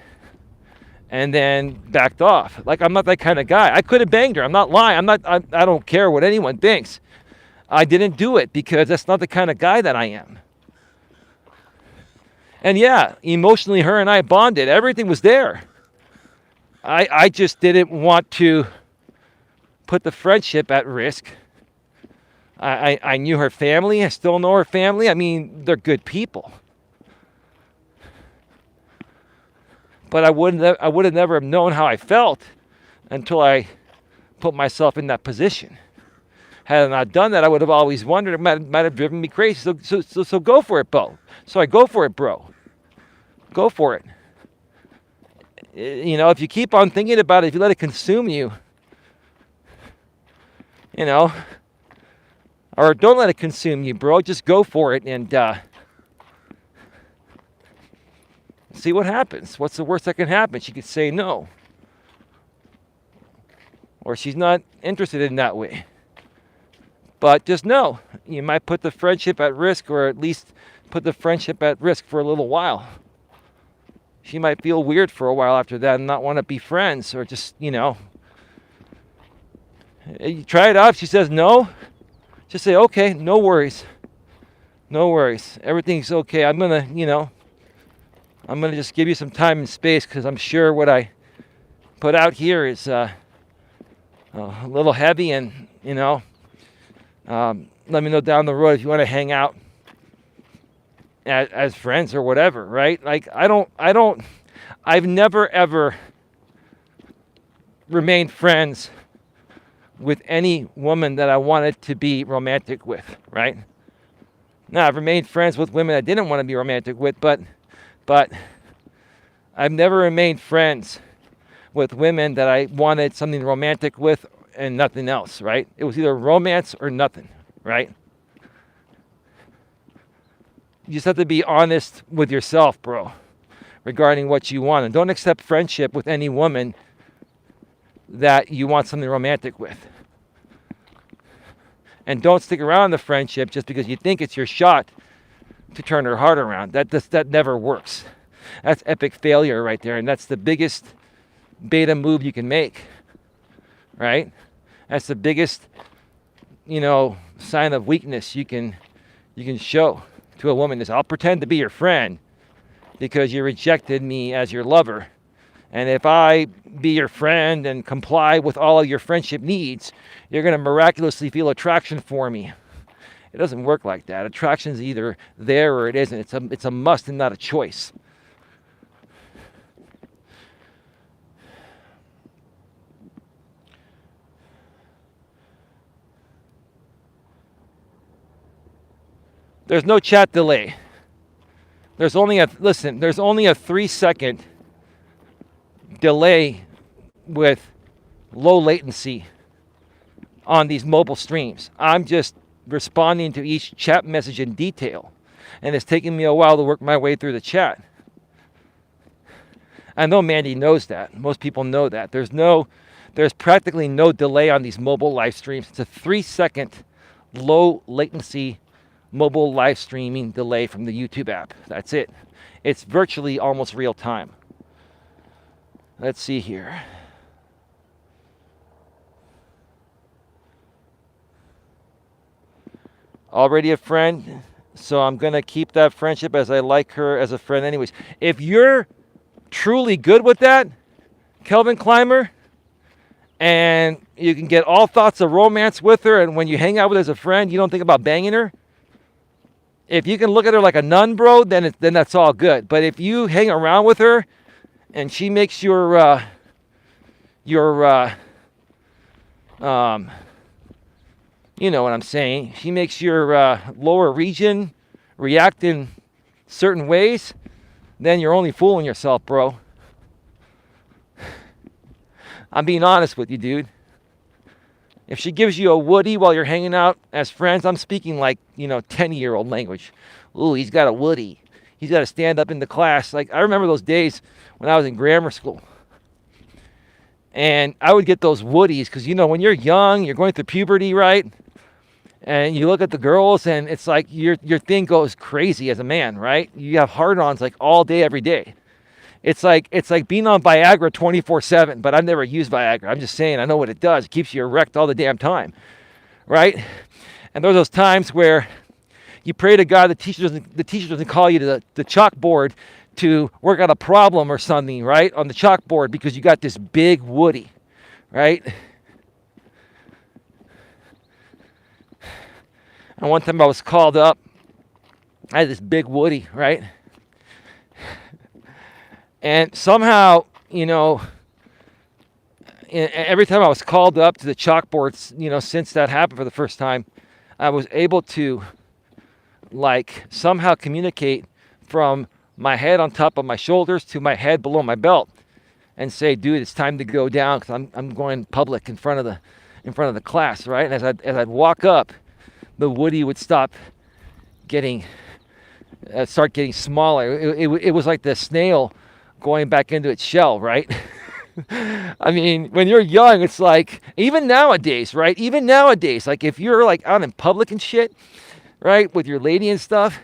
and then backed off. Like, I'm not that kind of guy. I could have banged her. I'm not lying. I don't care what anyone thinks. I didn't do it because that's not the kind of guy that I am. And yeah, emotionally, her and I bonded. Everything was there. I just didn't want to put the friendship at risk. I knew her family. I still know her family. I mean, they're good people. But I would have never have known how I felt until I put myself in that position. Had I not done that, I would have always wondered. It might have driven me crazy. So go for it, Bo. So I go for it, bro. Go for it. You know, if you keep on thinking about it, if you let it consume you, you know, or don't let it consume you, bro. Just go for it and see what happens. What's the worst that can happen? She could say no. Or she's not interested in that way. But just know, you might put the friendship at risk, or at least put the friendship at risk for a little while. She might feel weird for a while after that and not want to be friends, or just, you know. You try it out. If she says no, just say, okay, no worries. No worries. Everything's okay. I'm going to just give you some time and space, because I'm sure what I put out here is a little heavy, and, you know, let me know down the road if you want to hang out as friends or whatever, right? Like, I've never ever remained friends with any woman that I wanted to be romantic with, right? Now, I've remained friends with women I didn't want to be romantic with, but I've never remained friends with women that I wanted something romantic with and nothing else, right? It was either romance or nothing, right? You just have to be honest with yourself, bro, regarding what you want. And don't accept friendship with any woman that you want something romantic with. And don't stick around the friendship just because you think it's your shot to turn her heart around. That never works. That's epic failure right there. And that's the biggest beta move you can make, right? That's the biggest, you know, sign of weakness you can show to a woman, is I'll pretend to be your friend because you rejected me as your lover And if I be your friend and comply with all of your friendship needs, you're going to miraculously feel attraction for me. It doesn't work like that. Attraction's either there or it isn't. It's a must and not a choice. There's no chat delay. There's only a 3-second delay with low latency on these mobile streams. I'm just responding to each chat message in detail, and it's taking me a while to work my way through the chat. I know Mandy knows that. Most people know that. There's practically no delay on these mobile live streams. It's a 3-second low latency mobile live streaming delay from the YouTube app. That's it. It's virtually almost real time. Let's see here. Already a friend, so I'm going to keep that friendship as I like her as a friend anyways. If you're truly good with that, Kelvin Clymer, and you can get all thoughts of romance with her, and when you hang out with her as a friend, you don't think about banging her, if you can look at her like a nun, bro, then that's all good. But if you hang around with her and she makes your you know what I'm saying, she makes your lower region react in certain ways, then you're only fooling yourself, bro. I'm being honest with you, dude. If she gives you a woody while you're hanging out as friends, I'm speaking like, 10-year-old language. Ooh, he's got a woody. He's got to stand up in the class. Like, I remember those days when I was in grammar school. And I would get those woodies because, when you're young, you're going through puberty, right? And you look at the girls and it's like your thing goes crazy as a man, right? You have hard-ons like all day, every day. It's like being on Viagra 24/7, but I've never used Viagra. I'm just saying, I know what it does. It keeps you erect all the damn time, right? And there's those times where you pray to God the teacher doesn't call you to the chalkboard to work out a problem or something, right, on the chalkboard because you got this big woody, right? And one time I was called up. I had this big woody, right? And somehow, every time I was called up to the chalkboards, since that happened for the first time, I was able to, somehow communicate from my head on top of my shoulders to my head below my belt and say, dude, it's time to go down because I'm going public in front of the class, right? And as I'd walk up, the woody would start getting smaller. It was like the snail going back into its shell, right? I mean, when you're young, it's like, even nowadays, right? Even nowadays, like if you're like out in public and shit, right, with your lady and stuff,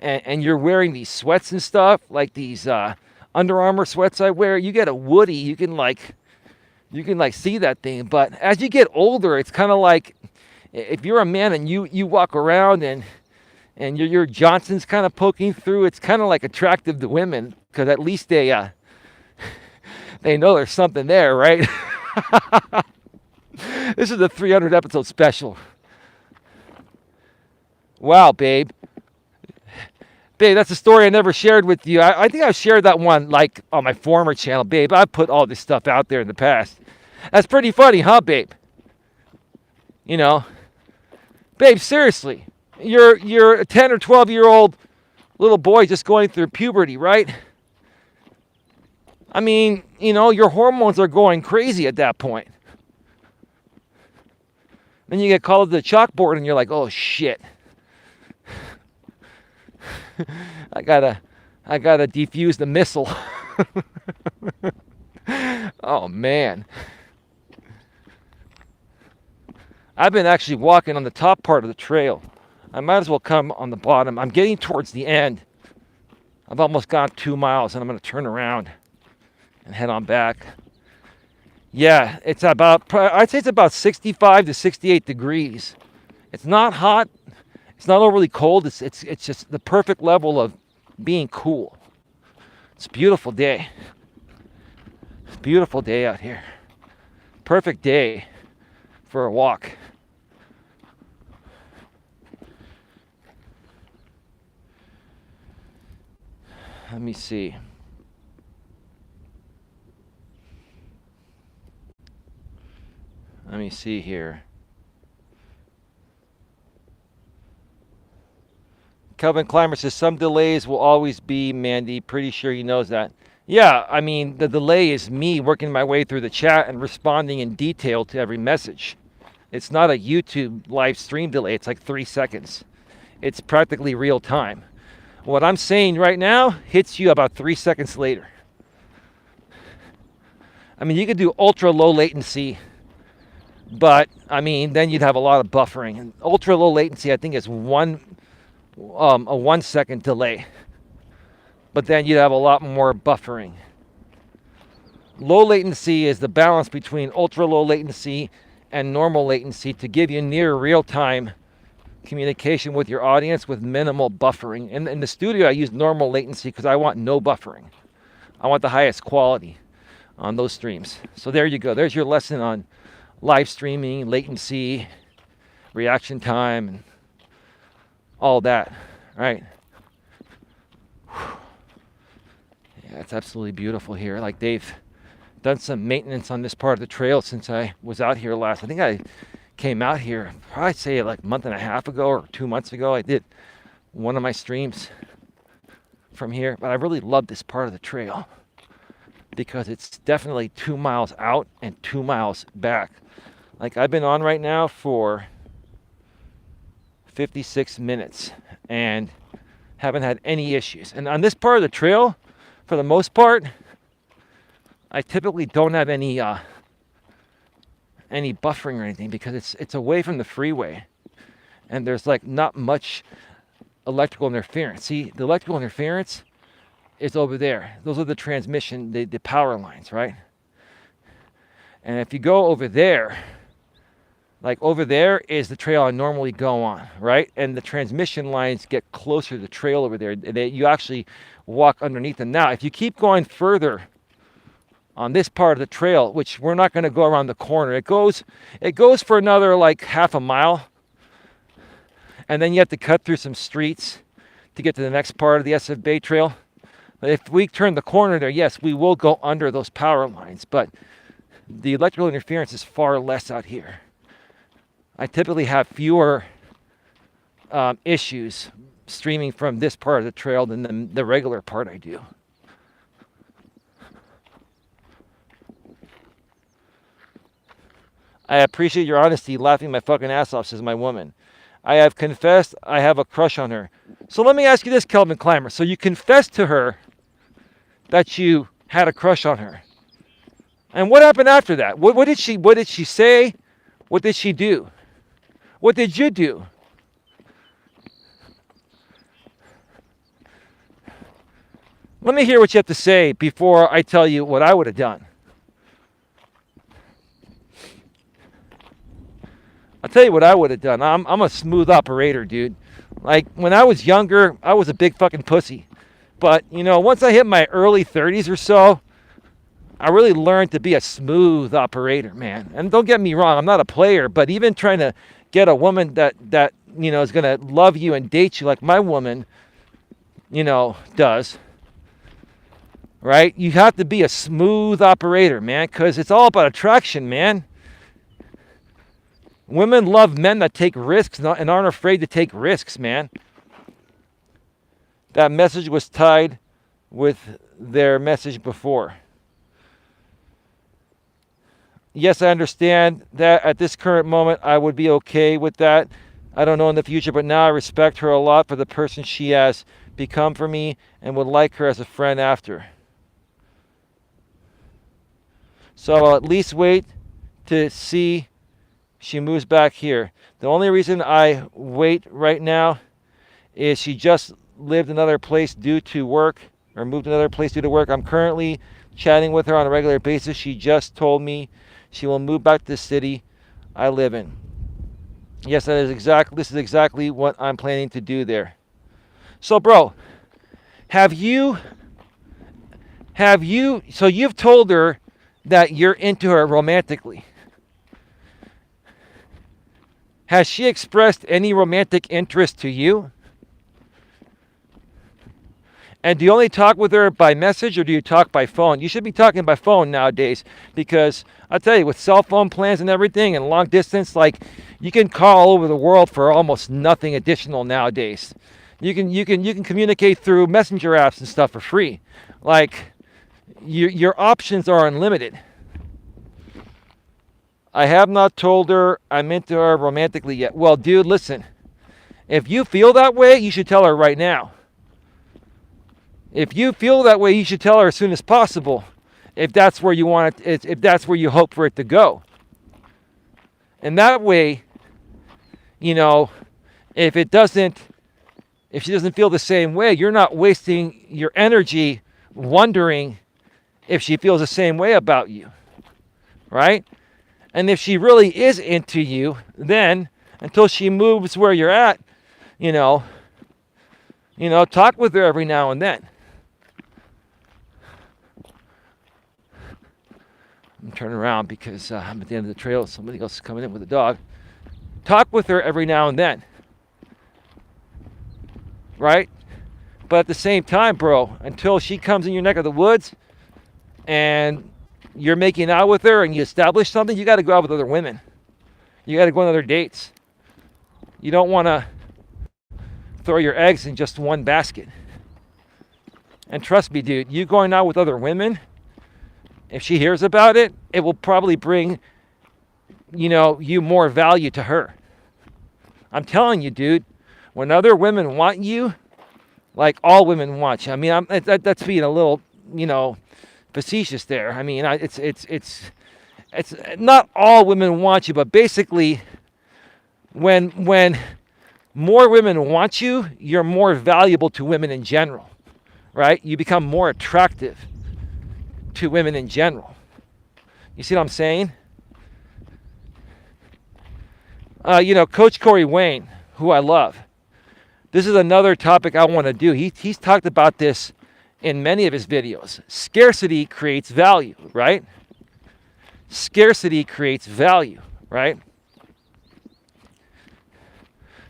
and you're wearing these sweats and stuff, like these Under Armour sweats I wear, you get a woody, you can see that thing. But as you get older, it's kind of like, if you're a man and you walk around and your Johnson's kind of poking through, it's kind of like attractive to women because at least they know there's something there, right? This is a 300 episode special. Wow, babe. Babe, that's a story I never shared with you. I think I've shared that one on my former channel. Babe, I've put all this stuff out there in the past. That's pretty funny, huh, babe? Babe, seriously. You're a 10 or 12-year-old little boy just going through puberty, right? I mean, your hormones are going crazy at that point. Then you get called to the chalkboard and you're like, oh shit. I gotta defuse the missile. Oh man. I've been actually walking on the top part of the trail. I might as well come on the bottom. I'm getting towards the end. I've almost gone 2 miles and I'm going to turn around and head on back. Yeah, I'd say it's about 65 to 68 degrees. It's not hot. It's not overly cold. It's just the perfect level of being cool. It's a beautiful day. Beautiful day out here. Perfect day for a walk. Let me see. Let me see here. Kelvin Clymer says some delays will always be, Mandy. Pretty sure he knows that. Yeah, I mean, the delay is me working my way through the chat and responding in detail to every message. It's not a YouTube live stream delay. It's like 3 seconds. It's practically real time. What I'm saying right now hits you about 3 seconds later. I mean, you could do ultra low latency, but I mean, then you'd have a lot of buffering. And ultra low latency, I think, is a 1 second delay, but then you'd have a lot more buffering. Low latency is the balance between ultra low latency and normal latency to give you near real time communication with your audience with minimal buffering. In the studio, I use normal latency because I want no buffering. I want the highest quality on those streams. So there you go. There's your lesson on live streaming, latency, reaction time, and all that, right? Yeah, it's absolutely beautiful here. Like, they've done some maintenance on this part of the trail since I was out here last. I think I came out here, probably say like a month and a half ago or 2 months ago. I did one of my streams from here, but I really love this part of the trail because it's definitely 2 miles out and 2 miles back. Like, I've been on right now for 56 minutes and haven't had any issues. And on this part of the trail, for the most part, I typically don't have any buffering or anything because it's away from the freeway and there's like not much electrical interference. See, the electrical interference is over there. Those are the transmission, the power lines, right? And if you go over there, like over there is the trail I normally go on, right? And the transmission lines get closer to the trail over there. You actually walk underneath them. Now, if you keep going further on this part of the trail, which we're not going to go around the corner, it goes for another like half a mile. And then you have to cut through some streets to get to the next part of the SF Bay Trail. But if we turn the corner there, yes, we will go under those power lines, but the electrical interference is far less out here. I typically have fewer issues streaming from this part of the trail than the regular part I do. I appreciate your honesty, laughing my fucking ass off, says my woman. I have confessed I have a crush on her. So let me ask you this, Kelvin Clymer. So you confessed to her that you had a crush on her. And what happened after that? What did she say? What did she do? What did you do? Let me hear what you have to say before I tell you what I would have done. I'll tell you what I would have done. I'm a smooth operator, dude. Like, when I was younger, I was a big fucking pussy. But, you know, once I hit my early 30s or so, I really learned to be a smooth operator, man. And don't get me wrong, I'm not a player, but even trying to get a woman that you know, is going to love you and date you like my woman, you know, does, right? You have to be a smooth operator, man, because it's all about attraction, man. Women love men that take risks and aren't afraid to take risks, man. That message was tied with their message before. Yes, I understand that at this current moment, I would be okay with that. I don't know in the future, but now I respect her a lot for the person she has become for me and would like her as a friend after. So I'll at least wait to see she moves back here. The only reason I wait right now is she just lived another place due to work, or moved another place due to work. I'm currently chatting with her on a regular basis. She just told me she will move back to the city I live in. Yes, this is exactly what I'm planning to do there. So, bro, so you've told her that you're into her romantically? Has she expressed any romantic interest to you? And do you only talk with her by message or do you talk by phone? You should be talking by phone nowadays, because I'll tell you, with cell phone plans and everything and long distance, like, you can call all over the world for almost nothing additional nowadays. You can communicate through messenger apps and stuff for free. Like, your options are unlimited. I have not told her I'm into her romantically yet. Well, dude, listen. If you feel that way, you should tell her right now. If you feel that way, you should tell her as soon as possible. If that's where you want it, if that's where you hope for it to go. And that way, if she doesn't feel the same way, you're not wasting your energy wondering if she feels the same way about you. Right? And if she really is into you, then until she moves where you're at, talk with her every now and then. I'm turning around because I'm at the end of the trail. Somebody else is coming in with a dog. Talk with her every now and then. Right? But at the same time, bro, until she comes in your neck of the woods and you're making out with her and you establish something, you got to go out with other women. You got to go on other dates. You don't want to throw your eggs in just one basket. And trust me, dude, you going out with other women, if she hears about it, it will probably bring, you more value to her. I'm telling you, dude, when other women want you, like all women want you. I mean, that's being a little, facetious there. I mean, it's not all women want you, but basically, when more women want you, you're more valuable to women in general, right? You become more attractive to women in general. You see what I'm saying? Coach Corey Wayne, who I love. This is another topic I want to do. He's talked about this in many of his videos. Scarcity creates value, right? Scarcity creates value, right?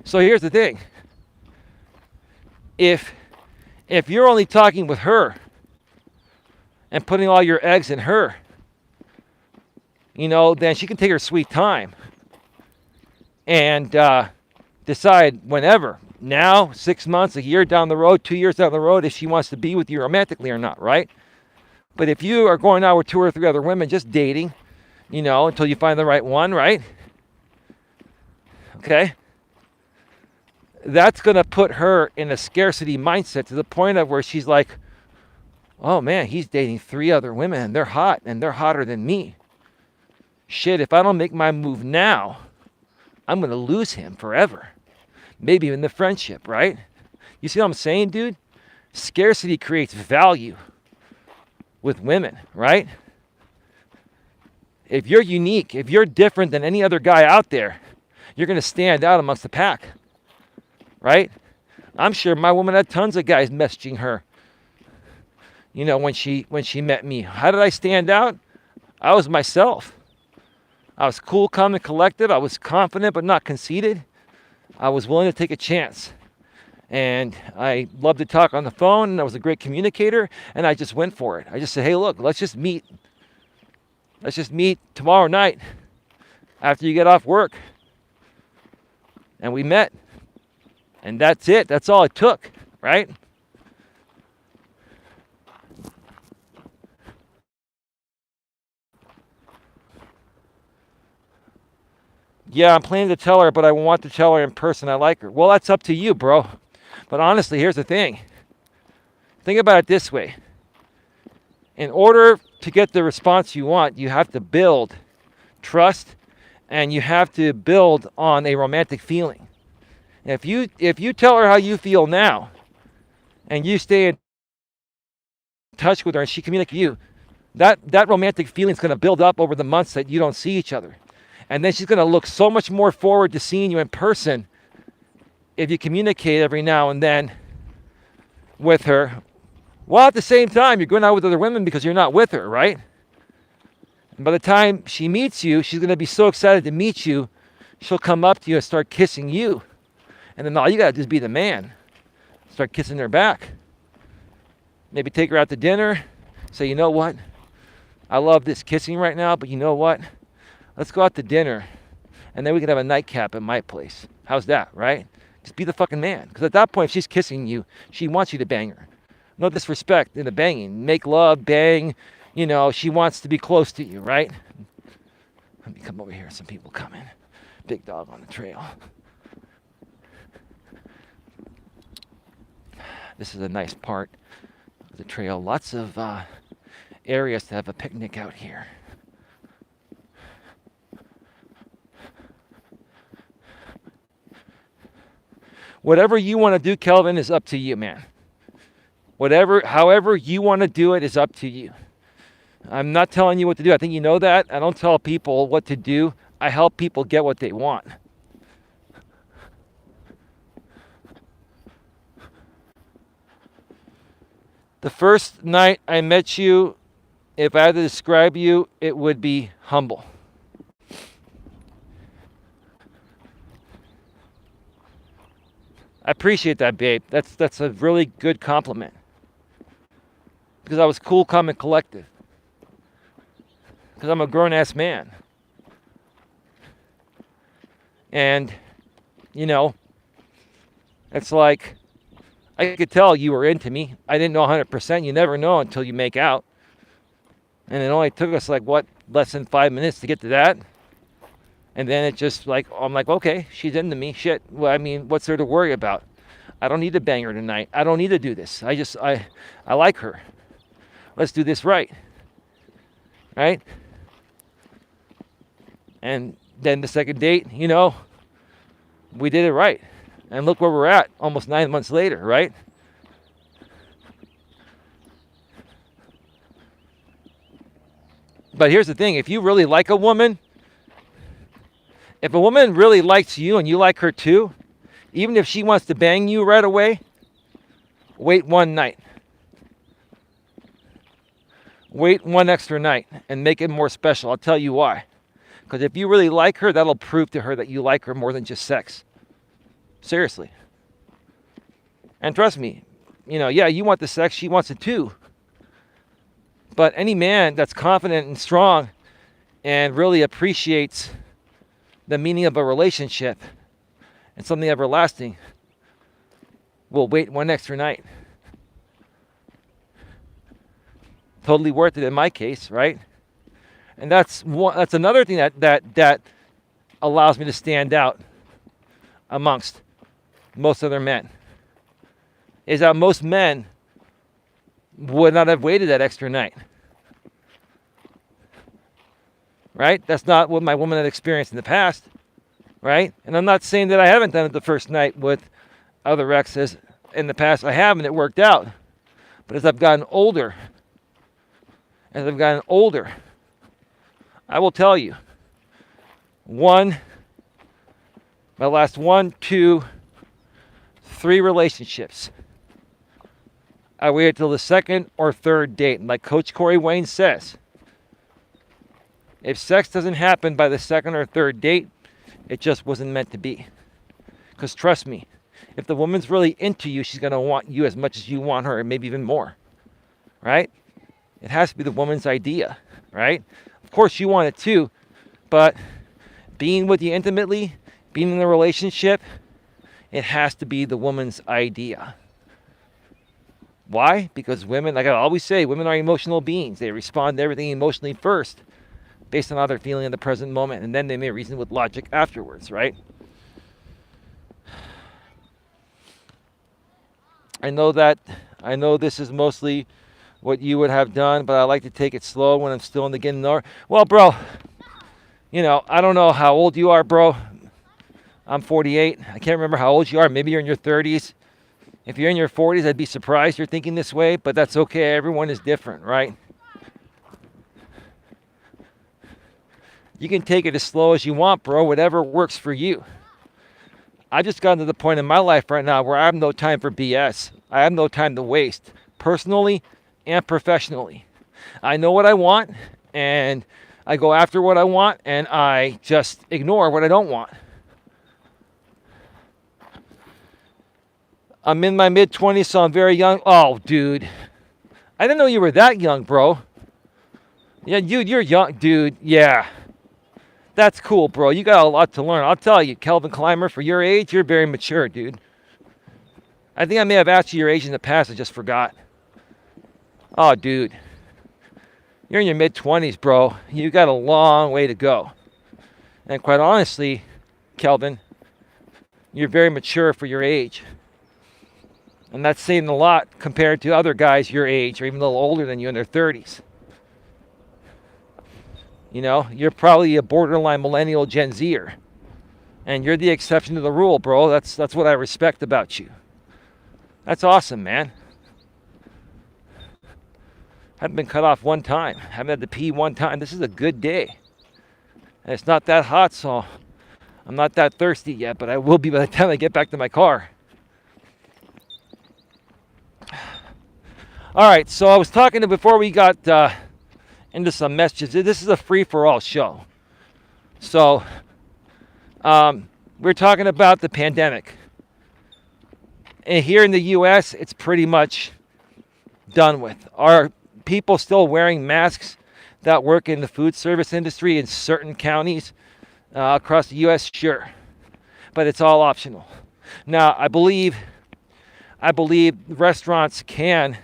So here's the thing. If you're only talking with her and putting all your eggs in her, then she can take her sweet time and decide whenever, now, 6 months, a year down the road, 2 years down the road, if she wants to be with you romantically or not, right? But if you are going out with 2 or 3 other women, just dating, until you find the right one, right? Okay? That's going to put her in a scarcity mindset to the point of where she's like, oh man, he's dating 3 other women and they're hot and they're hotter than me. Shit, if I don't make my move now, I'm going to lose him forever. Maybe even the friendship, right? You see what I'm saying, dude? Scarcity creates value with women, right? If you're unique, if you're different than any other guy out there, you're going to stand out amongst the pack, right? I'm sure my woman had tons of guys messaging her, when she met me. How did I stand out? I was myself. I was cool, calm, and collected. I was confident but not conceited. I was willing to take a chance. And I loved to talk on the phone, and I was a great communicator, and I just went for it. I just said, hey, look, let's just meet. Let's just meet tomorrow night after you get off work. And we met. And that's it. That's all it took, right? Yeah, I'm planning to tell her, but I want to tell her in person I like her. Well, that's up to you, bro. But honestly, here's the thing. Think about it this way. In order to get the response you want, you have to build trust and you have to build on a romantic feeling. If you tell her how you feel now and you stay in touch with her and she communicates with you, that romantic feeling is going to build up over the months that you don't see each other. And then she's going to look so much more forward to seeing you in person if you communicate every now and then with her. While at the same time, you're going out with other women because you're not with her, right? And by the time she meets you, she's going to be so excited to meet you, she'll come up to you and start kissing you. And then all you got to do is be the man. Start kissing her back. Maybe take her out to dinner. Say, you know what? I love this kissing right now, but you know what? Let's go out to dinner, and then we can have a nightcap at my place. How's that, right? Just be the fucking man. Because at that point, if she's kissing you, she wants you to bang her. No disrespect in the banging. Make love, bang. You know, she wants to be close to you, right? Let me come over here. Some people coming. Big dog on the trail. This is a nice part of the trail. Lots of areas to have a picnic out here. Whatever you want to do, Kelvin, is up to you, man. However you want to do it is up to you. I'm not telling you what to do. I think you know that. I don't tell people what to do. I help people get what they want. The first night I met you, if I had to describe you, it would be humble. I appreciate that, babe. That's a really good compliment. Because I was cool, calm, and collected. Because I'm a grown-ass man. And, you know, it's like, I could tell you were into me. I didn't know 100%. You never know until you make out. And it only took us less than 5 minutes to get to that. And then it just I'm like, okay, she's into me. Shit. Well, I mean, what's there to worry about? I don't need to bang her tonight. I don't need to do this. I like her. Let's do this right. Right? And then the second date, you know, we did it right. And look where we're at almost 9 months later, right? But here's the thing. If you really like a woman, if a woman really likes you and you like her too, even if she wants to bang you right away, wait one night. Wait one extra night and make it more special. I'll tell you why. Because if you really like her, that'll prove to her that you like her more than just sex. Seriously. And trust me, you know, yeah, you want the sex, she wants it too. But any man that's confident and strong and really appreciates the meaning of a relationship and something everlasting will wait one extra night. Totally worth it in my case, right? And that's another thing that allows me to stand out amongst most other men. Is that most men would not have waited that extra night. Right? That's not what my woman had experienced in the past. Right? And I'm not saying that I haven't done it the first night with other exes in the past. I have, and it worked out. But as I've gotten older, I will tell you, my last 1, 2, 3 relationships, I waited till the second or third date. And like Coach Corey Wayne says, if sex doesn't happen by the second or third date, it just wasn't meant to be. Because trust me, if the woman's really into you, she's going to want you as much as you want her, and maybe even more. Right? It has to be the woman's idea. Right? Of course you want it too, but being with you intimately, being in a relationship, it has to be the woman's idea. Why? Because women, like I always say, women are emotional beings. They respond to everything emotionally first, based on how they're feeling in the present moment, and then they may reason with logic afterwards, right? I know this is mostly what you would have done, but I like to take it slow when I'm still in the getting over. Well, bro, you know, I don't know how old you are, bro. I'm 48. I can't remember how old you are. Maybe you're in your 30s. If you're in your 40s, I'd be surprised you're thinking this way, but that's okay. Everyone is different, right? You can take it as slow as you want, bro, whatever works for you. I just gotten to the point in my life right now where I have no time for BS. I have no time to waste, personally and professionally. I know what I want, and I go after what I want, and I just ignore what I don't want. I'm in my mid-20s, so I'm very young. Oh, dude. I didn't know you were that young, bro. Yeah, dude, you're young. Dude, yeah. That's cool, bro. You got a lot to learn. I'll tell you, Kelvin Clymer, for your age, you're very mature, dude. I think I may have asked you your age in the past. I just forgot. Oh, dude. You're in your mid-20s, bro. You got a long way to go. And quite honestly, Kelvin, you're very mature for your age. And that's saying a lot compared to other guys your age or even a little older than you in their 30s. You know, you're probably a borderline millennial Gen Zer. And you're the exception to the rule, bro. That's what I respect about you. That's awesome, man. Haven't been cut off one time. Haven't had to pee one time. This is a good day. And it's not that hot, so I'm not that thirsty yet, but I will be by the time I get back to my car. All right, so I was talking to before we got into some messages. This is a free-for-all show. So we're talking about the pandemic. And here in the U.S., it's pretty much done with. Are people still wearing masks that work in the food service industry in certain counties across the U.S.? Sure. But it's all optional. Now, I believe restaurants can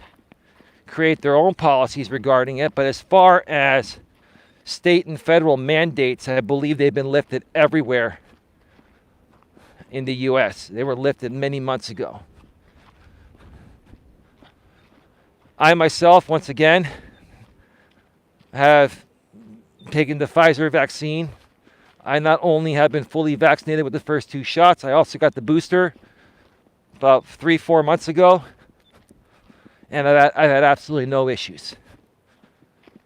create their own policies regarding it, but as far as state and federal mandates, I believe they've been lifted everywhere in the U.S. They were lifted many months ago. I myself, once again, have taken the Pfizer vaccine. I not only have been fully vaccinated with the first 2 shots, I also got the booster about 3-4 months ago. And I've had absolutely no issues.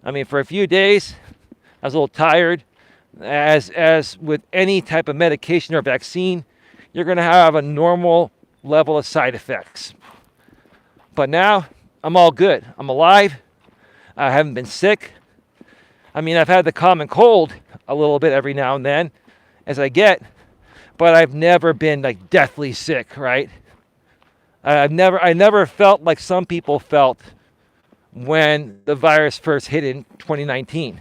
I mean, for a few days, I was a little tired. As with any type of medication or vaccine, you're going to have a normal level of side effects. But now, I'm all good. I'm alive. I haven't been sick. I mean, I've had the common cold a little bit every now and then as I get, but I've never been like deathly sick, right? I never felt like some people felt when the virus first hit in 2019.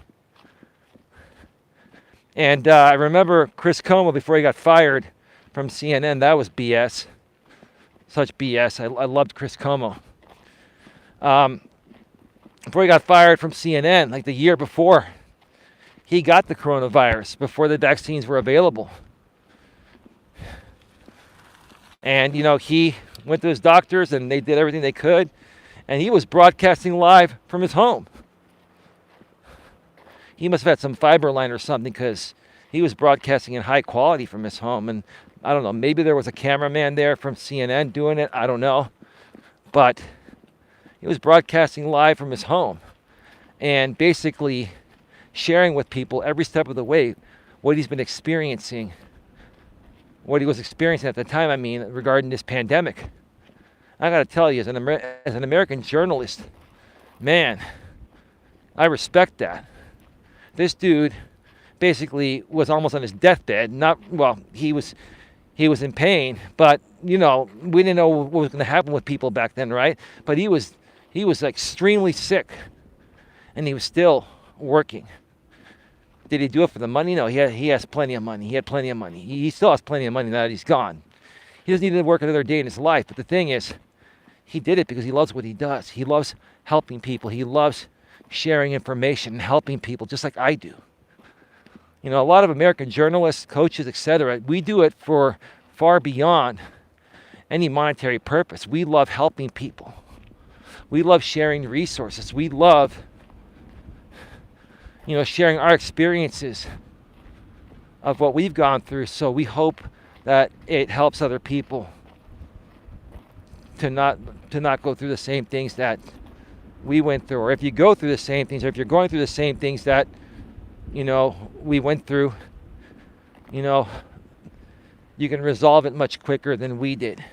And I remember Chris Como, before he got fired from CNN, that was BS. Such BS. I loved Chris Como. Before he got fired from CNN, like the year before, he got the coronavirus before the vaccines were available. And, you know, he went to his doctors and they did everything they could. And he was broadcasting live from his home. He must have had some fiber line or something because he was broadcasting in high quality from his home. And I don't know, maybe there was a cameraman there from CNN doing it. I don't know. But he was broadcasting live from his home and basically sharing with people every step of the way what he's been experiencing. What he was experiencing at the time, I mean, regarding this pandemic. I got to tell you, as an American journalist, man, I respect that. This dude basically was almost on his deathbed. He was in pain, but, you know, we didn't know what was going to happen with people back then, right? But he was extremely sick, and he was still working. Did he do it for the money? No, he has plenty of money. He had plenty of money. He still has plenty of money now that he's gone. He doesn't need to work another day in his life. But the thing is, he did it because he loves what he does. He loves helping people. He loves sharing information and helping people just like I do. You know, a lot of American journalists, coaches, etc., we do it for far beyond any monetary purpose. We love helping people. We love sharing resources. We love, you know, sharing our experiences of what we've gone through. So we hope that it helps other people to not go through the same things that we went through. Or if you go through the same things, or if you're going through the same things that, you know, we went through, you know, you can resolve it much quicker than we did.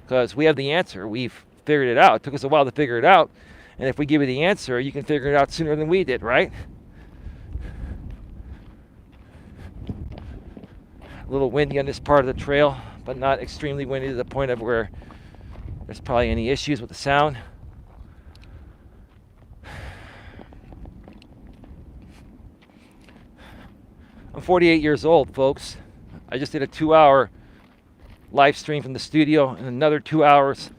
Because we have the answer. We've figured it out. It took us a while to figure it out. And if we give you the answer, you can figure it out sooner than we did, right? A little windy on this part of the trail, but not extremely windy to the point of where there's probably any issues with the sound. I'm 48 years old, folks. I just did a 2-hour live stream from the studio, and another 2 hours,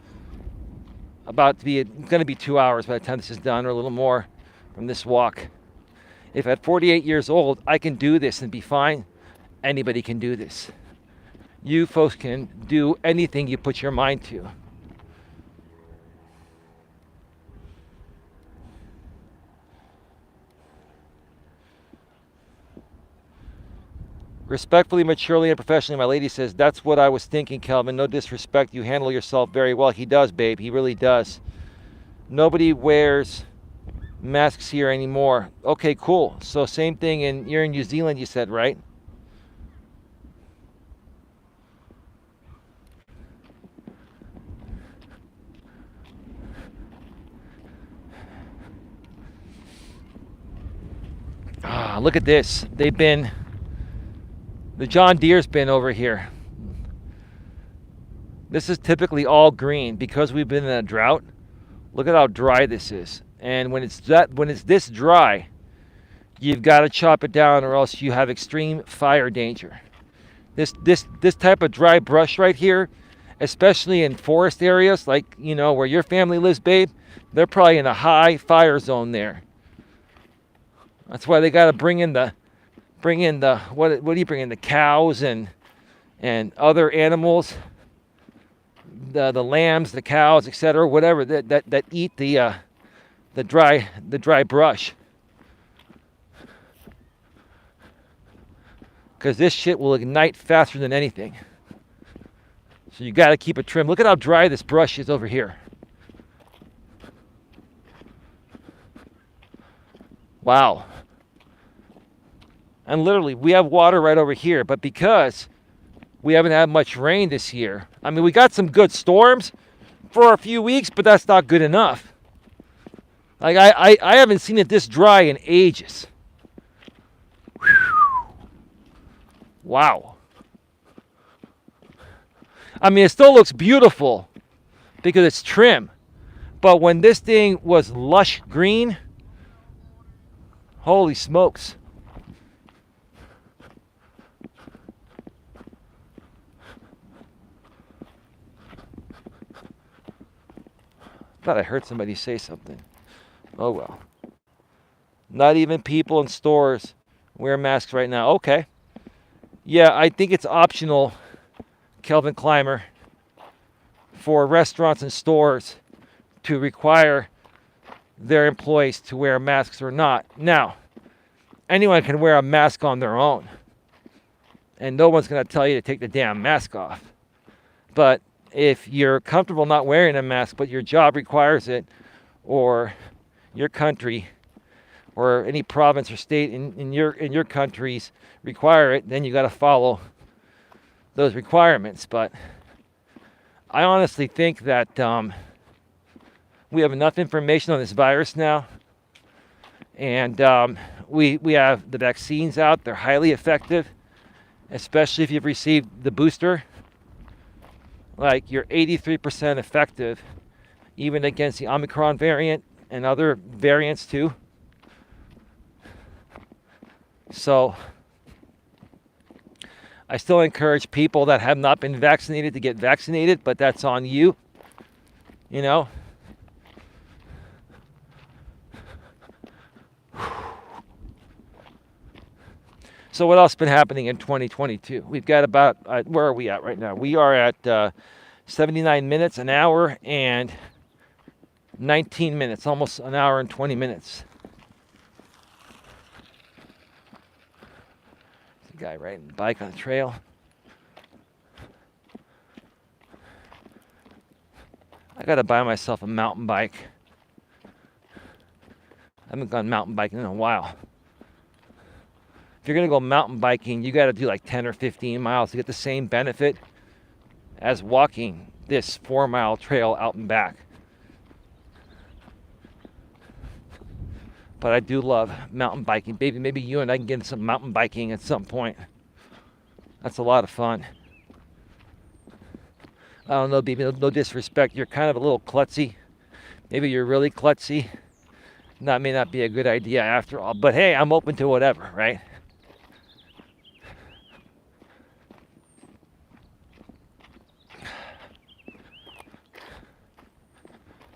going to be 2 hours by the time this is done, or a little more, from this walk. If at 48 years old I can do this and be fine, anybody can do this. You folks can do anything you put your mind to. Respectfully, maturely, and professionally, my lady says, that's what I was thinking, Kelvin. No disrespect. You handle yourself very well. He does, babe. He really does. Nobody wears masks here anymore. Okay, cool. So same thing you're in New Zealand, you said, right? Look at this. The John Deere's been over here. This is typically all green because we've been in a drought. Look at how dry this is. And when it's this dry, you've got to chop it down or else you have extreme fire danger. This type of dry brush right here, especially in forest areas like, where your family lives, babe, they're probably in a high fire zone there. That's why they got to bring in the what do you bring in, the cows and other animals, the lambs, the cows, etc., whatever that eat the dry brush, because this shit will ignite faster than anything. So you got to keep it trim. Look at how dry this brush is over here. Wow. And literally, we have water right over here, but because we haven't had much rain this year, I mean, we got some good storms for a few weeks, but that's not good enough. Like, I haven't seen it this dry in ages. Wow. I mean, it still looks beautiful because it's trim, but when this thing was lush green, holy smokes. Thought I heard somebody say something. Oh well. Not even people in stores wear masks right now. Okay. Yeah, I think it's optional, Kelvin Clymer, for restaurants and stores to require their employees to wear masks or not. Now, anyone can wear a mask on their own, and no one's going to tell you to take the damn mask off. But if you're comfortable not wearing a mask, but your job requires it, or your country, or any province or state in your countries require it, then you got to follow those requirements. But I honestly think that we have enough information on this virus now, and we have the vaccines out. They're highly effective, especially if you've received the booster. Like, you're 83% effective, even against the Omicron variant and other variants too. So I still encourage people that have not been vaccinated to get vaccinated, but that's on you, So what else has been happening in 2022? We've got about, where are we at right now? We are at 79 minutes, an hour and 19 minutes, almost an hour and 20 minutes. The guy riding the bike on the trail. I gotta buy myself a mountain bike. I haven't gone mountain biking in a while. If you're going to go mountain biking, you got to do like 10 or 15 miles to get the same benefit as walking this 4-mile trail out and back. But I do love mountain biking. Baby, maybe you and I can get into some mountain biking at some point. That's a lot of fun. I don't know, baby, no disrespect. You're kind of a little klutzy. Maybe you're really klutzy. That may not be a good idea after all. But hey, I'm open to whatever, right?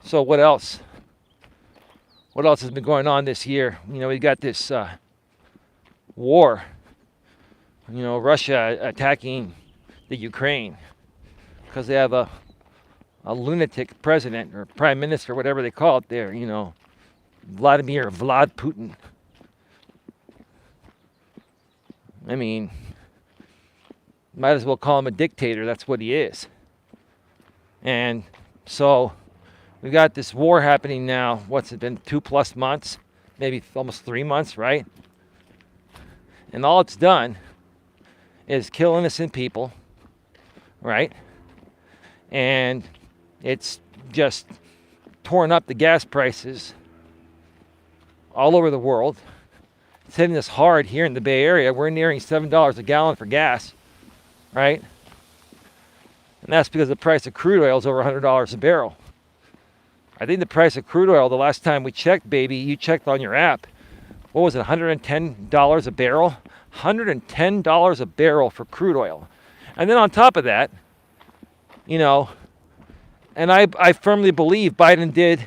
So what else? What else has been going on this year? We got this war. Russia attacking the Ukraine because they have a lunatic president or prime minister, whatever they call it there, Vlad Putin. I mean, might as well call him a dictator. That's what he is. And so we got this war happening now. What's it been, 2+ months? Maybe almost 3 months, right? And all it's done is kill innocent people, right? And it's just torn up the gas prices all over the world. It's hitting us hard here in the Bay Area. We're nearing $7 a gallon for gas, right? And that's because the price of crude oil is over $100 a barrel. I think the price of crude oil, the last time we checked, baby, you checked on your app, what was it, $110 a barrel? $110 a barrel for crude oil. And then on top of that, and I firmly believe Biden did,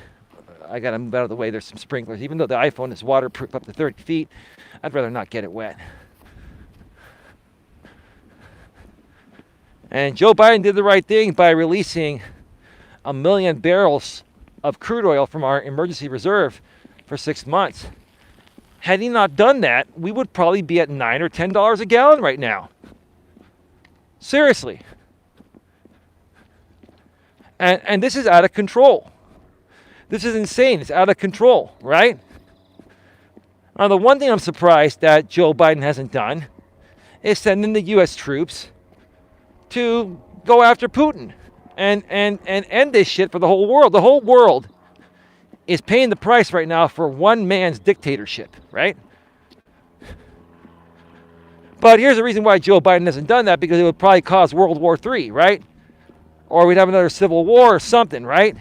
I got to move out of the way, there's some sprinklers. Even though the iPhone is waterproof up to 30 feet, I'd rather not get it wet. And Joe Biden did the right thing by releasing 1 million barrels of crude oil from our emergency reserve for 6 months. Had he not done that, we would probably be at $9 or $10 a gallon right now. Seriously. And this is out of control. This is insane. It's out of control, right? Now, the one thing I'm surprised that Joe Biden hasn't done is send in the U.S. troops to go after Putin and end this shit for the whole world. The whole world is paying the price right now for one man's dictatorship, right? But here's the reason why Joe Biden hasn't done that, because it would probably cause World War III, right? Or we'd have another civil war or something, right?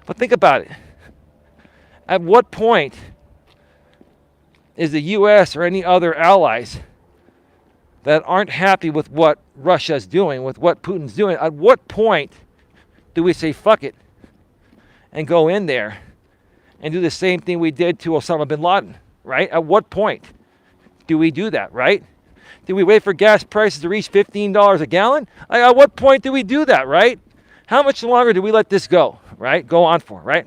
But think about it. At what point is the U.S. or any other allies that aren't happy with what Russia's doing, with what Putin's doing, at what point do we say, fuck it, and go in there and do the same thing we did to Osama bin Laden, right? At what point do we do that, right? Do we wait for gas prices to reach $15 a gallon? At what point do we do that, right? How much longer do we let this go, right? Go on for, right?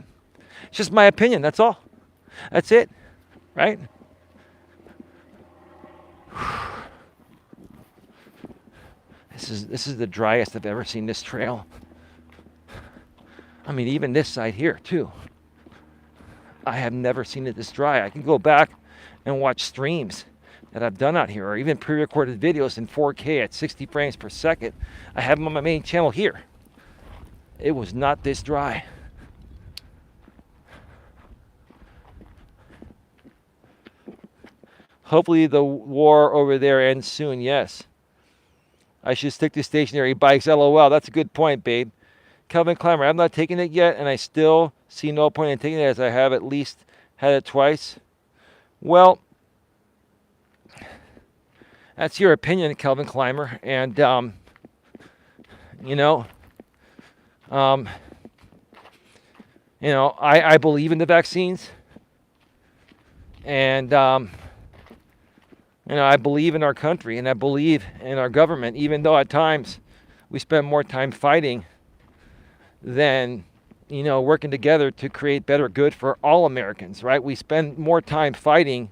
It's just my opinion, that's all. That's it, right? This is the driest I've ever seen this trail. I mean, even this side here, too. I have never seen it this dry. I can go back and watch streams that I've done out here, or even pre-recorded videos in 4K at 60 frames per second. I have them on my main channel here. It was not this dry. Hopefully the war over there ends soon, yes. I should stick to stationary bikes, LOL. That's a good point, babe. Kelvin Climber, I'm not taking it yet, and I still see no point in taking it, as I have at least had it twice. Well, that's your opinion, Kelvin Climber. And, I believe in the vaccines. And, I believe in our country, and I believe in our government, even though at times we spend more time fighting than, working together to create better good for all Americans, right? We spend more time fighting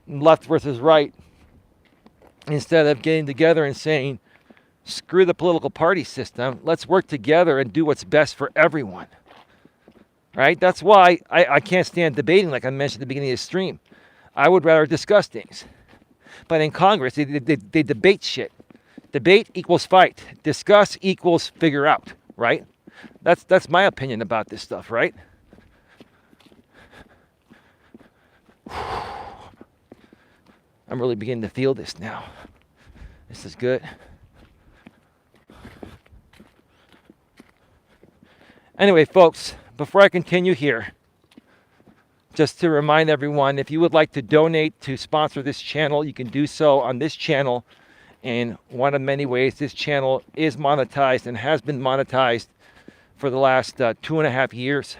left versus right instead of getting together and saying, screw the political party system. Let's work together and do what's best for everyone, right? That's why I can't stand debating, like I mentioned at the beginning of the stream. I would rather discuss things. But in Congress, they debate shit. Debate equals fight. Discuss equals figure out, right? That's my opinion about this stuff, right? I'm really beginning to feel this now. This is good. Anyway, folks, before I continue here, just to remind everyone, if you would like to donate to sponsor this channel, you can do so on this channel in one of many ways. This channel is monetized and has been monetized for the last 2.5 years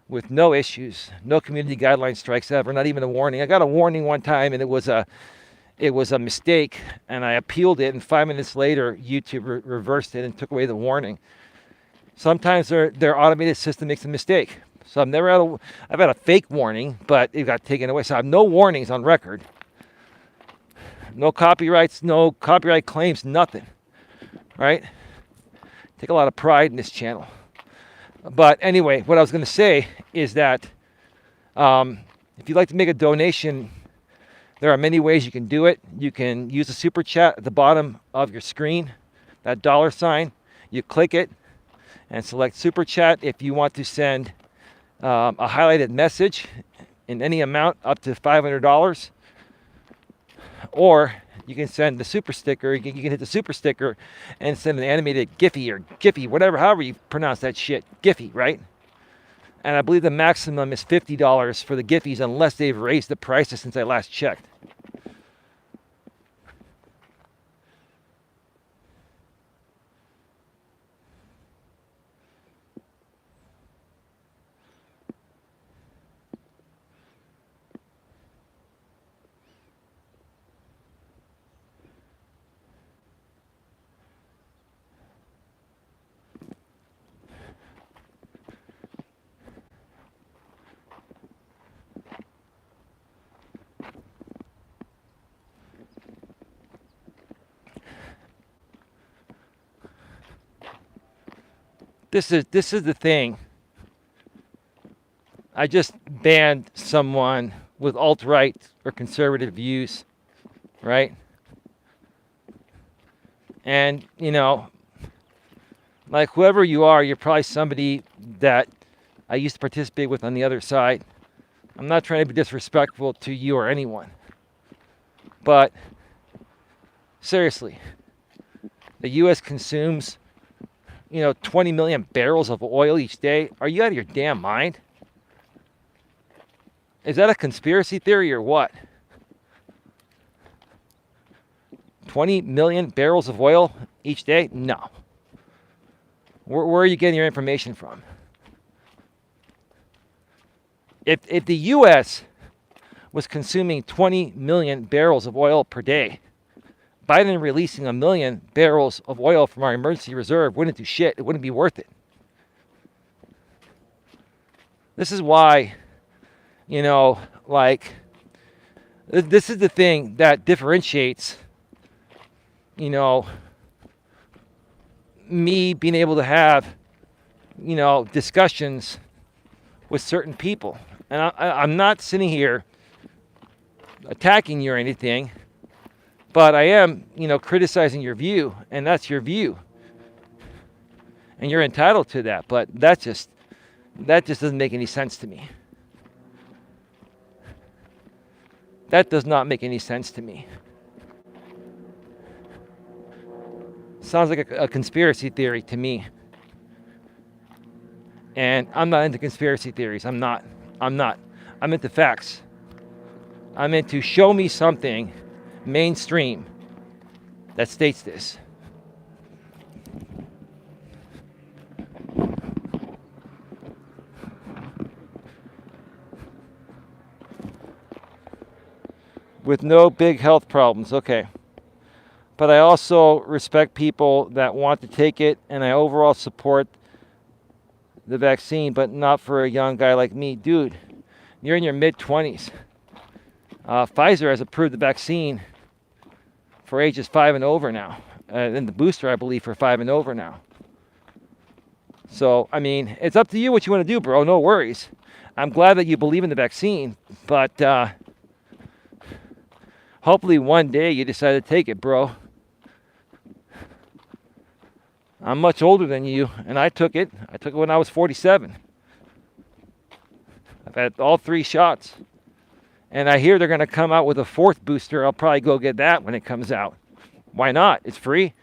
with no issues, no community guideline strikes ever, not even a warning. I got a warning one time, and it was a mistake, and I appealed it, and 5 minutes later, YouTube reversed it and took away the warning. Sometimes their automated system makes a mistake. So I've had a fake warning, but it got taken away. So I have no warnings on record. No copyrights, no copyright claims, nothing. Right? Take a lot of pride in this channel. But anyway, what I was going to say is that if you'd like to make a donation, there are many ways you can do it. You can use the super chat at the bottom of your screen, that $sign. You click it and select super chat if you want to send a highlighted message in any amount up to $500, or you can send the super sticker. You can hit the super sticker and send an animated Giphy, whatever, however you pronounce that shit, Giphy, right? And I believe the maximum is $50 for the Giphies, unless they've raised the prices since I last checked. This is the thing. I just banned someone with alt-right or conservative views, right? And, like whoever you are, you're probably somebody that I used to participate with on the other side. I'm not trying to be disrespectful to you or anyone. But seriously, the U.S. consumes 20 million barrels of oil each day. Are you out of your damn mind? Is that a conspiracy theory or what? 20 million barrels of oil each day? No. Where are you getting your information from? If the U.S. was consuming 20 million barrels of oil per day, Biden releasing 1 million barrels of oil from our emergency reserve wouldn't do shit. It wouldn't be worth it. This is why, this is the thing that differentiates, me being able to have, discussions with certain people. And I'm not sitting here attacking you or anything. But I am, criticizing your view, and that's your view. And you're entitled to that, but that just doesn't make any sense to me. That does not make any sense to me. Sounds like a conspiracy theory to me. And I'm not into conspiracy theories. I'm not. I'm into facts. I'm into show me something mainstream that states this. With no big health problems. Okay. But I also respect people that want to take it, and I overall support the vaccine, but not for a young guy like me. Dude, you're in your mid-20s. Pfizer has approved the vaccine for ages 5 and over now. And the booster, I believe, for 5 and over now. So, it's up to you what you want to do, bro. No worries. I'm glad that you believe in the vaccine, but hopefully one day you decide to take it, bro. I'm much older than you, and I took it. I took it when I was 47. I've had all 3 shots. And I hear they're going to come out with a fourth booster. I'll probably go get that when it comes out. Why not? It's free.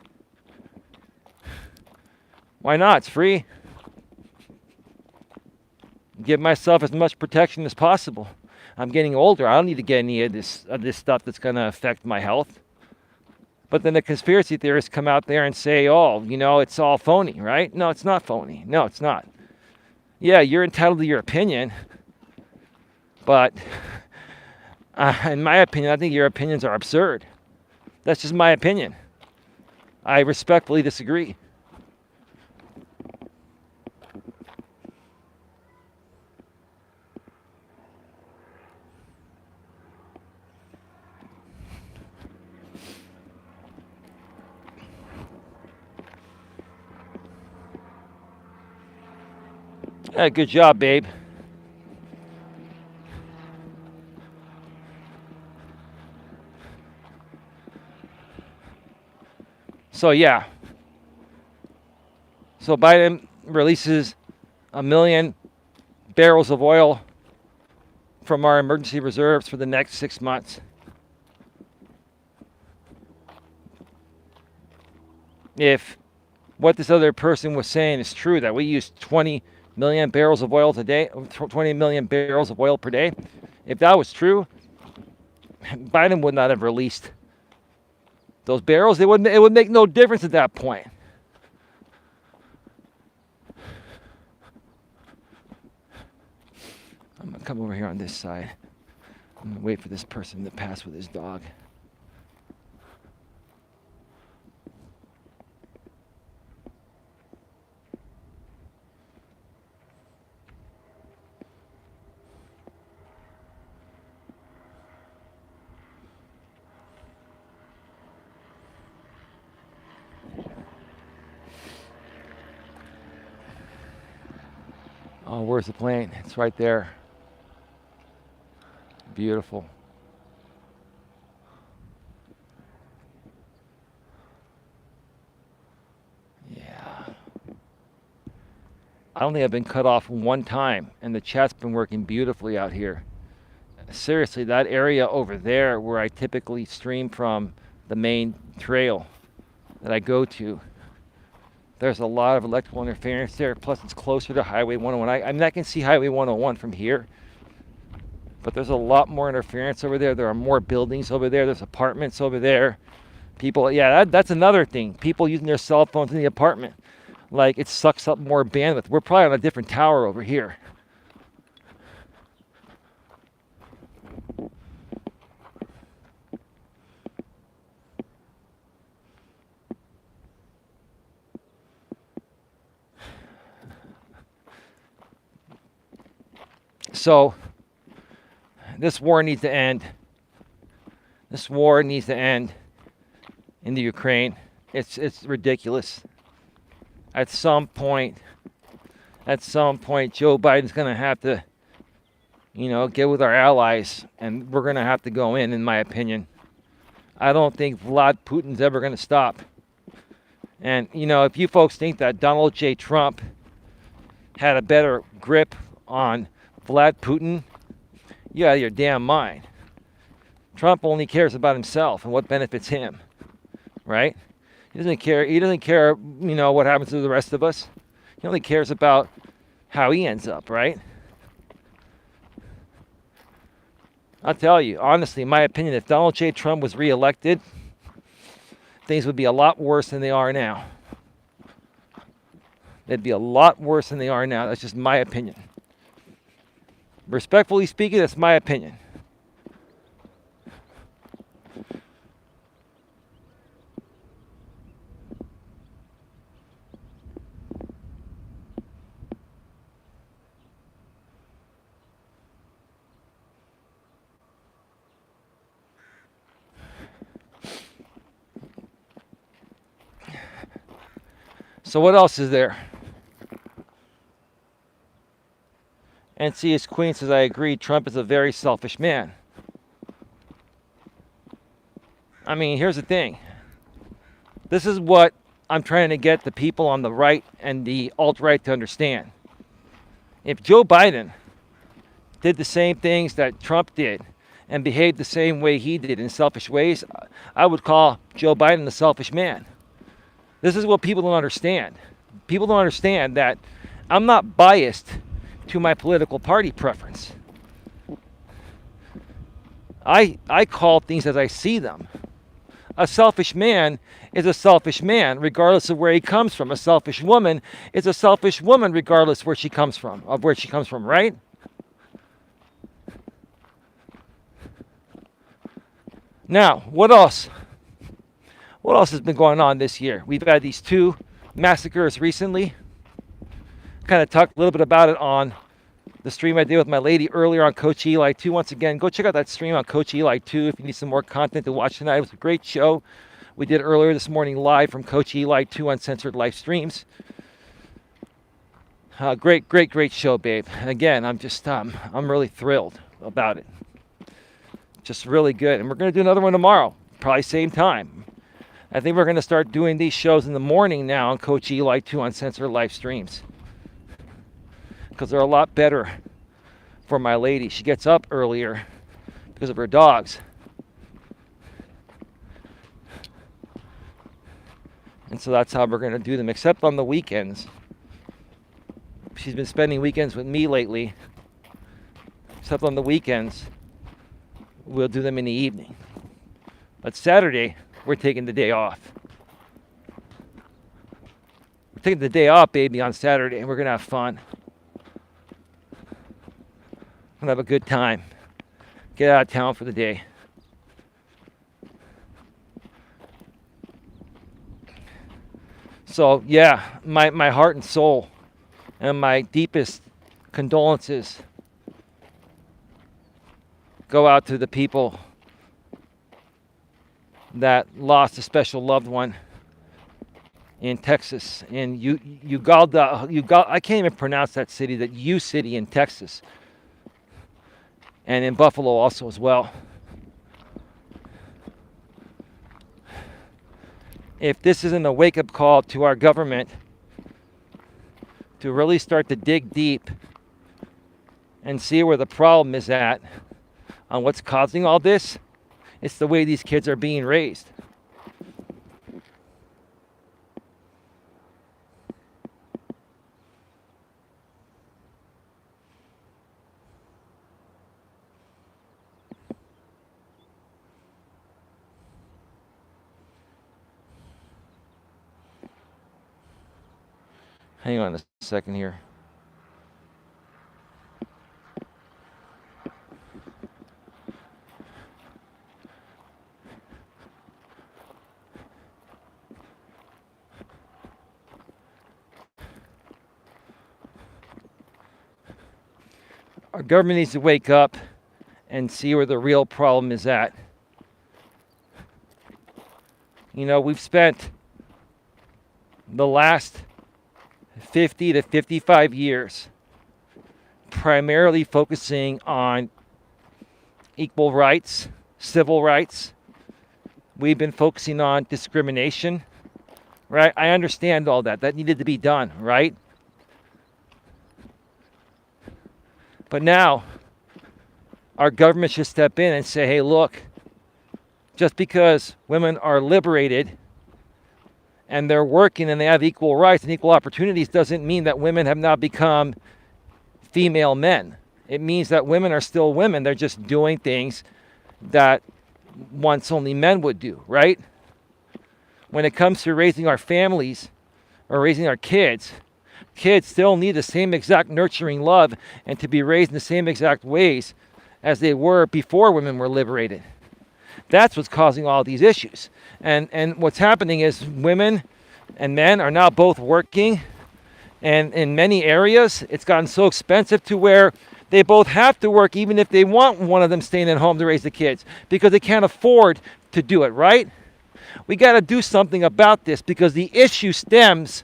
Why not? It's free. Give myself as much protection as possible. I'm getting older. I don't need to get any of this stuff that's going to affect my health. But then the conspiracy theorists come out there and say, oh, it's all phony, right? No, it's not phony. No, it's not. Yeah, you're entitled to your opinion. But in my opinion, I think your opinions are absurd. That's just my opinion. I respectfully disagree. Yeah, good job, babe. So yeah. So Biden releases 1 million barrels of oil from our emergency reserves for the next 6 months. If what this other person was saying is true, that we use 20 million barrels of oil today, 20 million barrels of oil per day, if that was true, Biden would not have released those barrels. It would make no difference at that point. I'm going to come over here on this side. I'm going to wait for this person to pass with his dog. Oh, where's the plane? It's right there. Beautiful. Yeah. I don't think I've been cut off one time, and the chat's been working beautifully out here. Seriously, that area over there where I typically stream from, the main trail that I go to, there's a lot of electrical interference there. Plus, it's closer to Highway 101. I mean, I can see Highway 101 from here, but there's a lot more interference over there. There are more buildings over there. There's apartments over there. People, yeah, that's another thing. People using their cell phones in the apartment. Like, it sucks up more bandwidth. We're probably on a different tower over here. So, this war needs to end. This war needs to end in the Ukraine. It's ridiculous. At some point, Joe Biden's going to have to, get with our allies, and we're going to have to go in my opinion. I don't think Vlad Putin's ever going to stop. And, if you folks think that Donald J. Trump had a better grip on Vlad Putin, you out of your damn mind. Trump only cares about himself and what benefits him, right? He doesn't care, what happens to the rest of us. He only cares about how he ends up, right? I'll tell you, honestly, in my opinion, if Donald J. Trump was reelected, things would be a lot worse than they are now. They'd be a lot worse than they are now. That's just my opinion. Respectfully speaking, that's my opinion. So what else is there? NC's Queen says, I agree, Trump is a very selfish man. I mean, here's the thing. This is what I'm trying to get the people on the right and the alt-right to understand. If Joe Biden did the same things that Trump did and behaved the same way he did in selfish ways, I would call Joe Biden a selfish man. This is what people don't understand. People don't understand that I'm not biased to my political party preference. I call things as I see them. A selfish man is a selfish man, regardless of where he comes from. A selfish woman is a selfish woman, regardless of where she comes from, right? Now, what else? What else has been going on this year? We've had these 2 massacres recently. Kind of talked a little bit about it on the stream I did with my lady earlier on Coach Eli 2. Once again, go check out that stream on Coach Eli 2 if you need some more content to watch tonight. It was a great show we did earlier this morning live from Coach Eli 2 Uncensored Live Streams. Great show, babe. And again, I'm really thrilled about it. Just really good. And we're going to do another one tomorrow, probably same time. I think we're going to start doing these shows in the morning now on Coach Eli 2 Uncensored Live Streams, because they're a lot better for my lady. She gets up earlier because of her dogs. And so that's how we're going to do them, except on the weekends. She's been spending weekends with me lately. Except on the weekends, we'll do them in the evening. But Saturday, we're taking the day off. We're taking the day off, baby, on Saturday, and we're going to have fun. We're going to have a good time. Get out of town for the day. So, yeah, my heart and soul and my deepest condolences go out to the people that lost a special loved one in Texas, in Uvalde. I can't even pronounce that city, that U city in Texas, and in Buffalo also as well. If this isn't a wake-up call to our government to really start to dig deep and see where the problem is at on what's causing all this, it's the way these kids are being raised. Hang on a second here. Our government needs to wake up and see where the real problem is at. You know, we've spent the last 50 to 55 years primarily focusing on equal rights, civil rights. We've been focusing on discrimination, right? I understand all that. That needed to be done, right? But now, our government should step in and say, hey, look, just because women are liberated and they're working and they have equal rights and equal opportunities doesn't mean that women have now become female men. It means that women are still women. They're just doing things that once only men would do, right? When it comes to raising our families or raising our kids, kids still need the same exact nurturing love and to be raised in the same exact ways as they were before women were liberated. That's what's causing all these issues. And what's happening is women and men are now both working, and in many areas it's gotten so expensive to where they both have to work even if they want one of them staying at home to raise the kids because they can't afford to do it, right? We got to do something about this because the issue stems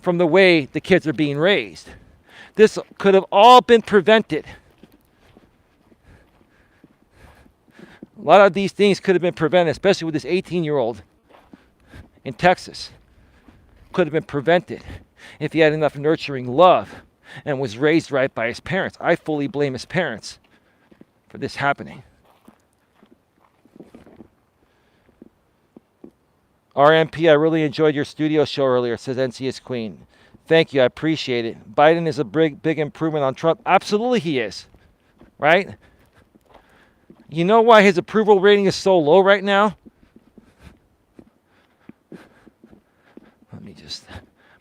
from the way the kids are being raised. This could have all been prevented. A lot of these things could have been prevented, especially with this 18-year-old in Texas. Could have been prevented if he had enough nurturing love and was raised right by his parents. I fully blame his parents for this happening. RMP, I really enjoyed your studio show earlier, says NCS Queen. Thank you, I appreciate it. Biden is a big improvement on Trump. Absolutely he is, right? You know why his approval rating is so low right now? Let me just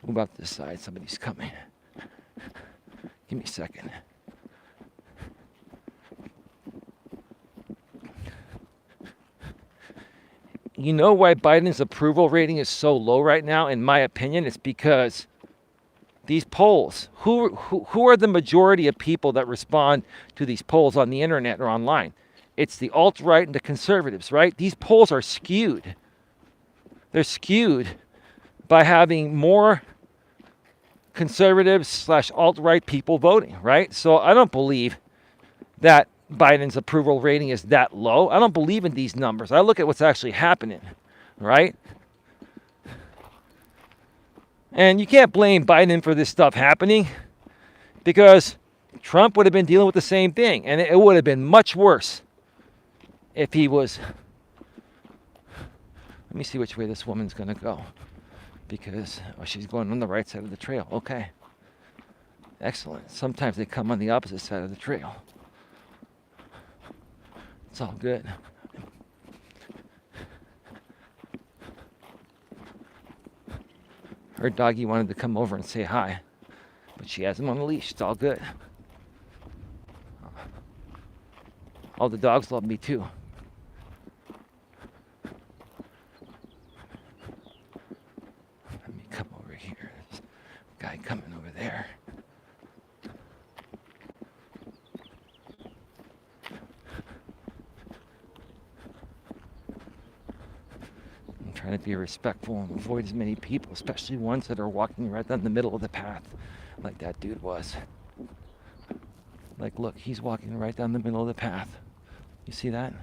move out to the side. Somebody's coming. Give me a second. You know why Biden's approval rating is so low right now, in my opinion? It's because these polls, who are the majority of people that respond to these polls on the internet or online? It's the alt-right and the conservatives, right? These polls are skewed. They're skewed by having more conservatives / alt-right people voting, right? So I don't believe that Biden's approval rating is that low. I don't believe in these numbers. I look at what's actually happening, right? And you can't blame Biden for this stuff happening because Trump would have been dealing with the same thing, and it would have been much worse if he was. Let me see which way this woman's going to go because she's going on the right side of the trail. Okay. Excellent. Sometimes they come on the opposite side of the trail. It's all good. Her doggy wanted to come over and say hi, but she has him on a leash. It's all good. All the dogs love me too. Let me come over here. There's a guy coming over there. Trying to be respectful and avoid as many people, especially ones that are walking right down the middle of the path like that dude was. Like, look, he's walking right down the middle of the path. You see that?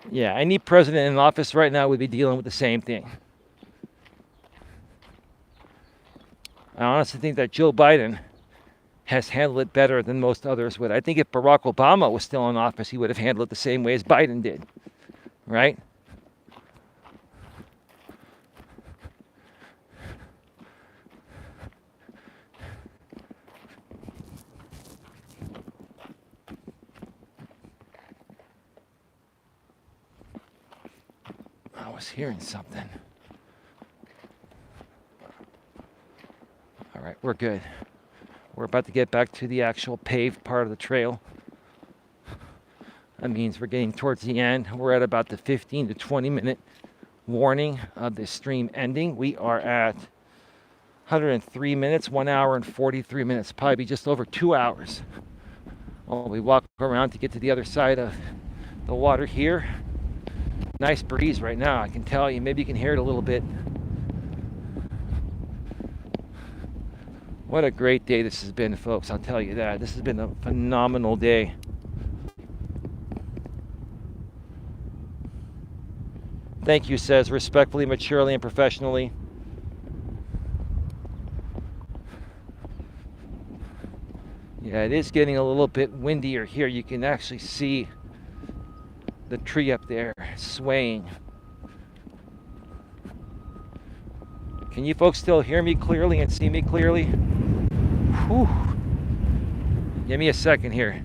Yeah, any president in office right now would be dealing with the same thing. I honestly think that Joe Biden has handled it better than most others would. I think if Barack Obama was still in office, he would have handled it the same way as Biden did, right? I was hearing something. All right, we're good. We're about to get back to the actual paved part of the trail. That means we're getting towards the end. We're at about the 15 to 20 minute warning of the stream ending. We are at 103 minutes, 1 hour and 43 minutes, probably just over 2 hours. While we walk around to get to the other side of the water here. Nice breeze right now, I can tell you. Maybe you can hear it a little bit. What a great day this has been, folks. I'll tell you that. This has been a phenomenal day. Thank you, says respectfully, maturely, and professionally. Yeah, it is getting a little bit windier here. You can actually see the tree up there swaying. Can you folks still hear me clearly and see me clearly? Whew. Give me a second here.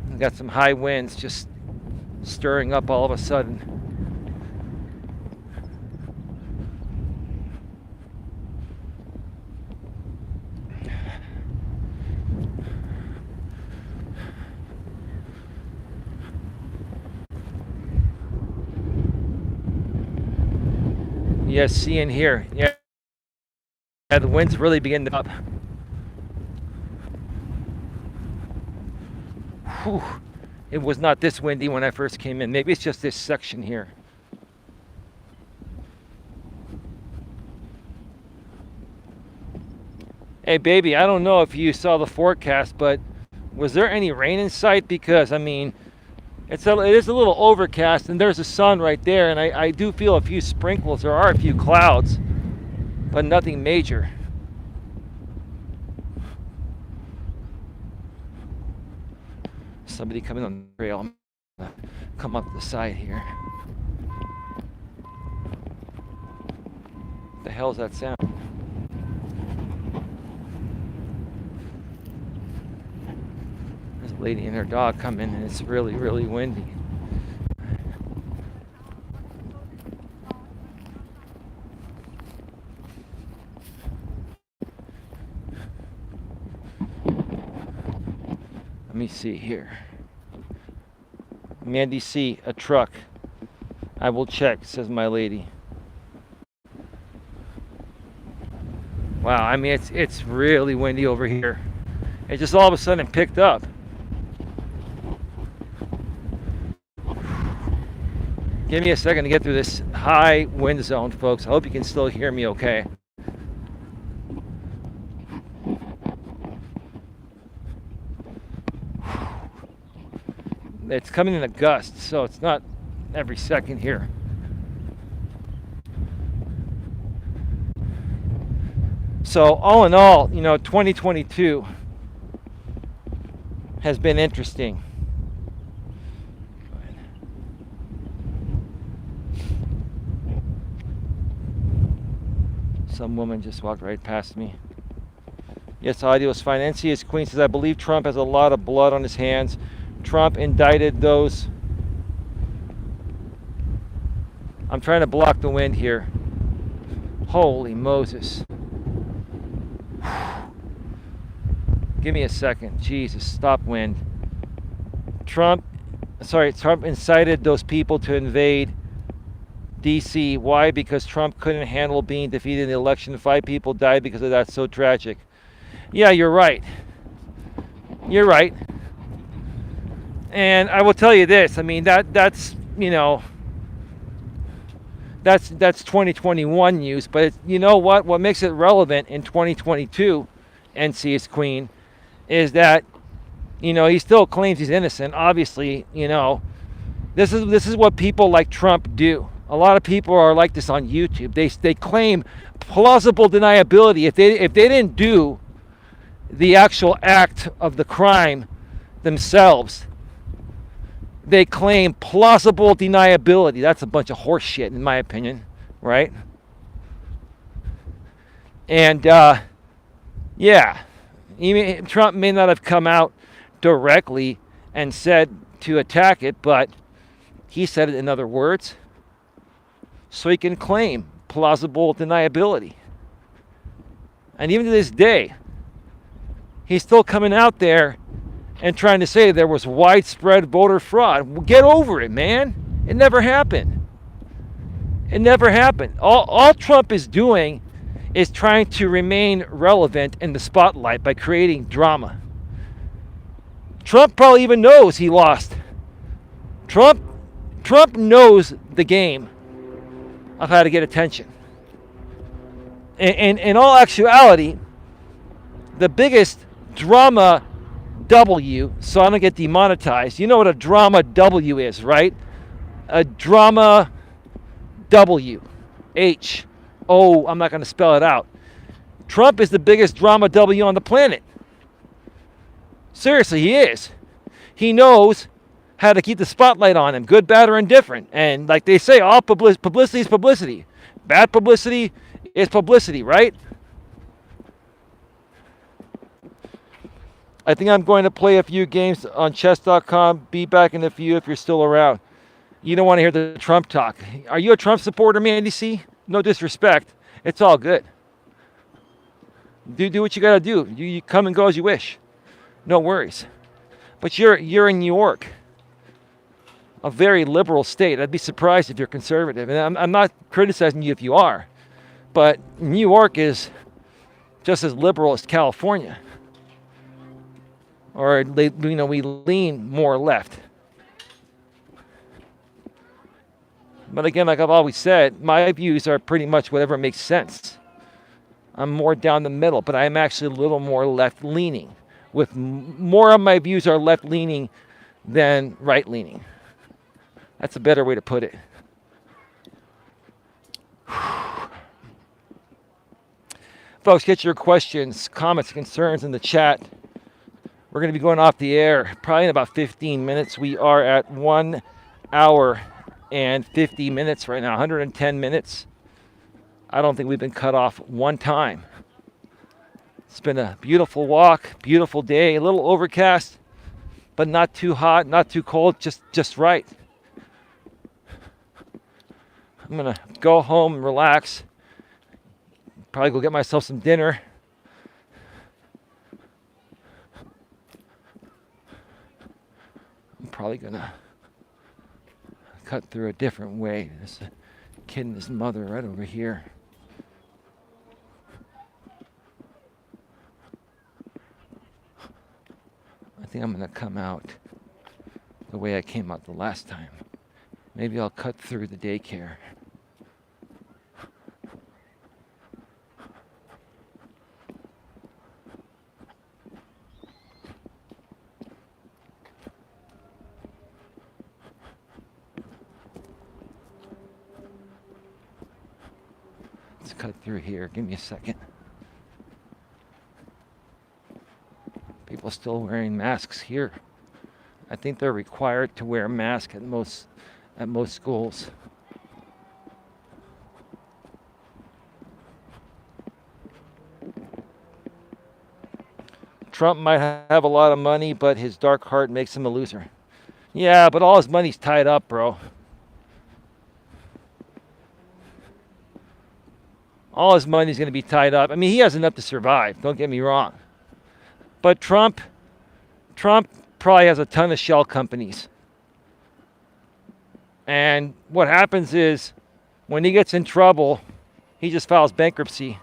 We've got some high winds just stirring up all of a sudden. Yes, see and hear. Yeah, the winds really begin to up. Whew. It was not this windy when I first came in. Maybe it's just this section here. Hey, baby, I don't know if you saw the forecast, but was there any rain in sight? Because, I mean, it is a little overcast, and there's the sun right there, and I do feel a few sprinkles. There are a few clouds, but nothing major. Somebody coming on the trail. I'm gonna come up the side here. What the hell's that sound? There's a lady and her dog coming, and it's really, really windy. Let me see here. Mandy C, a truck. I will check, says my lady. Wow, I mean, it's really windy over here. It just all of a sudden picked up. Give me a second to get through this high wind zone, folks. I hope you can still hear me okay. It's coming in a gust, so it's not every second here. So all in all, 2022 has been interesting. Some woman just walked right past me. Yes, audio is fine. NCS Queen says, I believe Trump has a lot of blood on his hands. Trump indicted those. I'm trying to block the wind here. Holy Moses. Give me a second. Jesus, stop wind. Trump incited those people to invade DC. Why? Because Trump couldn't handle being defeated in the election. 5 people died because of that. So tragic. Yeah, you're right. You're right. And I will tell you this. I mean, that's 2021 news. But you know what? What makes it relevant in 2022, NC's Queen, is that he still claims he's innocent. Obviously, this is what people like Trump do. A lot of people are like this on YouTube. They claim plausible deniability. If they didn't do the actual act of the crime themselves, they claim plausible deniability. That's a bunch of horse shit, in my opinion, right? And yeah, even Trump may not have come out directly and said to attack it, but he said it in other words, so he can claim plausible deniability. And even to this day, he's still coming out there and trying to say there was widespread voter fraud. Well, get over it, man. It never happened. It never happened. All Trump is doing is trying to remain relevant in the spotlight by creating drama. Trump probably even knows he lost. Trump knows the game of how to get attention. And in all actuality, the biggest drama W, so I don't get demonetized. You know what a drama W is, right? A drama W. H-O, I'm not going to spell it out. Trump is the biggest drama W on the planet. Seriously, he is. He knows how to keep the spotlight on him, good, bad, or indifferent. And like they say, all publicity is publicity. Bad publicity is publicity, right? I think I'm going to play a few games on chess.com. Be back in a few if you're still around. You don't want to hear the Trump talk. Are you a Trump supporter, Mandy C? No disrespect. It's all good. Do what you got to do. You come and go as you wish. No worries. But you're in New York, a very liberal state. I'd be surprised if you're conservative. And I'm not criticizing you if you are. But New York is just as liberal as California. Or we lean more left. But again, like I've always said, my views are pretty much whatever makes sense. I'm more down the middle, but I'm actually a little more left-leaning. With more of my views are left-leaning than right-leaning. That's a better way to put it. Folks, get your questions, comments, concerns in the chat. We're going to be going off the air probably in about 15 minutes. We are at 1 hour and 50 minutes right now, 110 minutes. I don't think we've been cut off one time. It's been a beautiful walk, beautiful day, a little overcast, but not too hot, not too cold, just right. I'm going to go home and relax. Probably go get myself some dinner. I'm probably going to cut through a different way. There's a kid and his mother right over here. I think I'm going to come out the way I came out the last time. Maybe I'll cut through the daycare. Let's cut through here. Give me a second. People still wearing masks here. I think they're required to wear a mask at most schools. Trump might have a lot of money, but his dark heart makes him a loser. Yeah, but all his money's tied up, bro. All his money's going to be tied up. I mean, he has enough to survive, don't get me wrong. But Trump probably has a ton of shell companies. And what happens is when he gets in trouble, he just files bankruptcy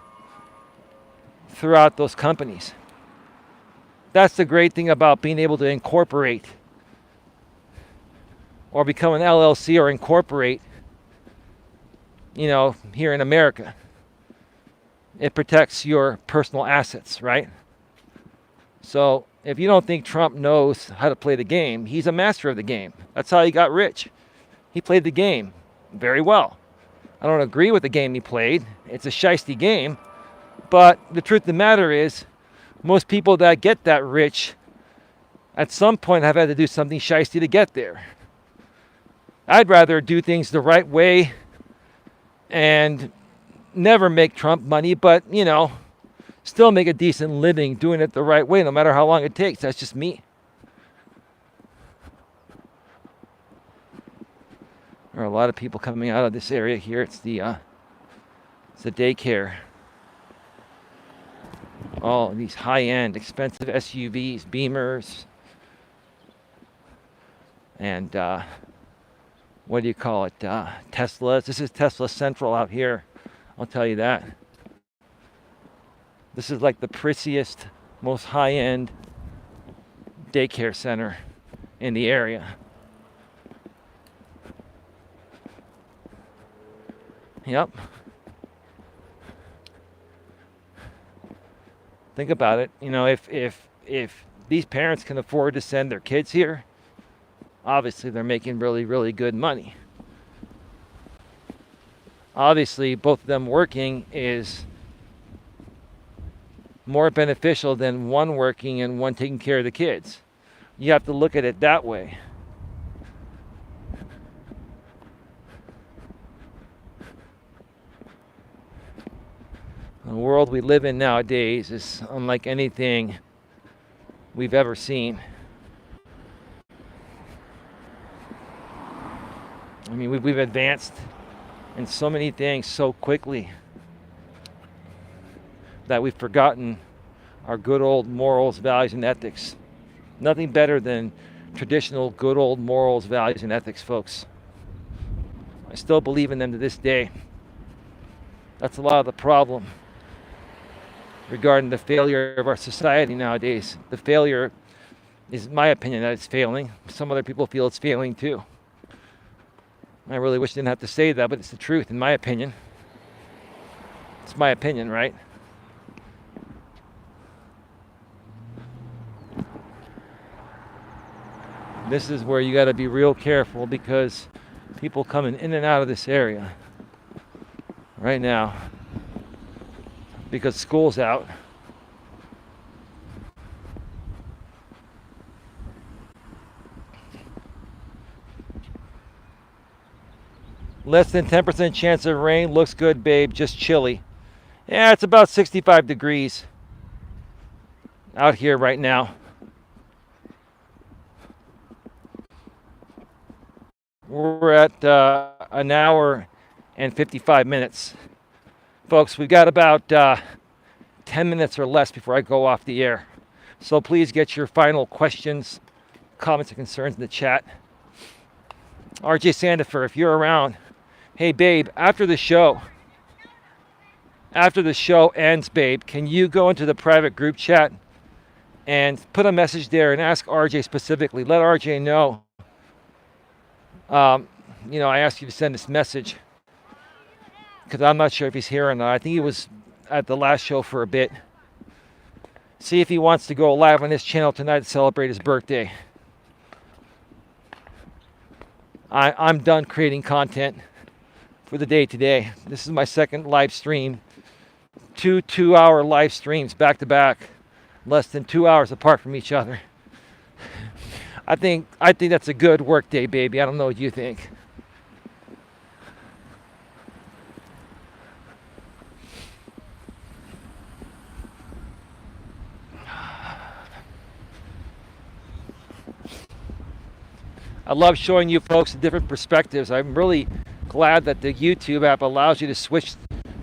throughout those companies. That's the great thing about being able to incorporate or become an LLC or incorporate, here in America. It protects your personal assets, right? So if you don't think Trump knows how to play the game, he's a master of the game. That's how he got rich. He played the game very well. I don't agree with the game he played. It's a shiesty game. But the truth of the matter is, most people that get that rich at some point have had to do something shiesty to get there. I'd rather do things the right way and never make Trump money, but, still make a decent living doing it the right way, no matter how long it takes. That's just me. There are a lot of people coming out of this area here. It's the daycare. All these high-end, expensive SUVs, Beamers, and what do you call it? Teslas. This is Tesla Central out here. I'll tell you that. This is like the prettiest, most high-end daycare center in the area. Yep. Think about it. If these parents can afford to send their kids here, obviously they're making really, really good money. Obviously, both of them working is more beneficial than one working and one taking care of the kids. You have to look at it that way. The world we live in nowadays is unlike anything we've ever seen. I mean, we've advanced in so many things so quickly that we've forgotten our good old morals, values, and ethics. Nothing better than traditional good old morals, values, and ethics, folks. I still believe in them to this day. That's a lot of the problem regarding the failure of our society nowadays. The failure is my opinion that it's failing. Some other people feel it's failing too. I really wish I didn't have to say that, but it's the truth, in my opinion. It's my opinion, right? This is where you got to be real careful, because People coming in and out of this area right now because school's out. Less than 10% chance of rain. Looks good, babe. Just chilly. Yeah, it's about 65 degrees out here right now. We're at an hour and 55 minutes. Folks, we've got about 10 minutes or less before I go off the air. So please get your final questions, comments, and concerns in the chat. RJ Sandifer, if you're around, hey, babe, after the show ends, babe, can you go into the private group chat and put a message there and ask RJ specifically? Let RJ know. I asked you to send this message because I'm not sure if he's here or not. I think he was at the last show for a bit. See if he wants to go live on this channel tonight to celebrate his birthday. I'm done creating content for the day today. This is my second live stream. Two 2-hour live streams back to back, less than 2 hours apart from each other. I think that's a good work day, baby. I don't know what you think. I love showing you folks the different perspectives. I'm really glad that the YouTube app allows you to switch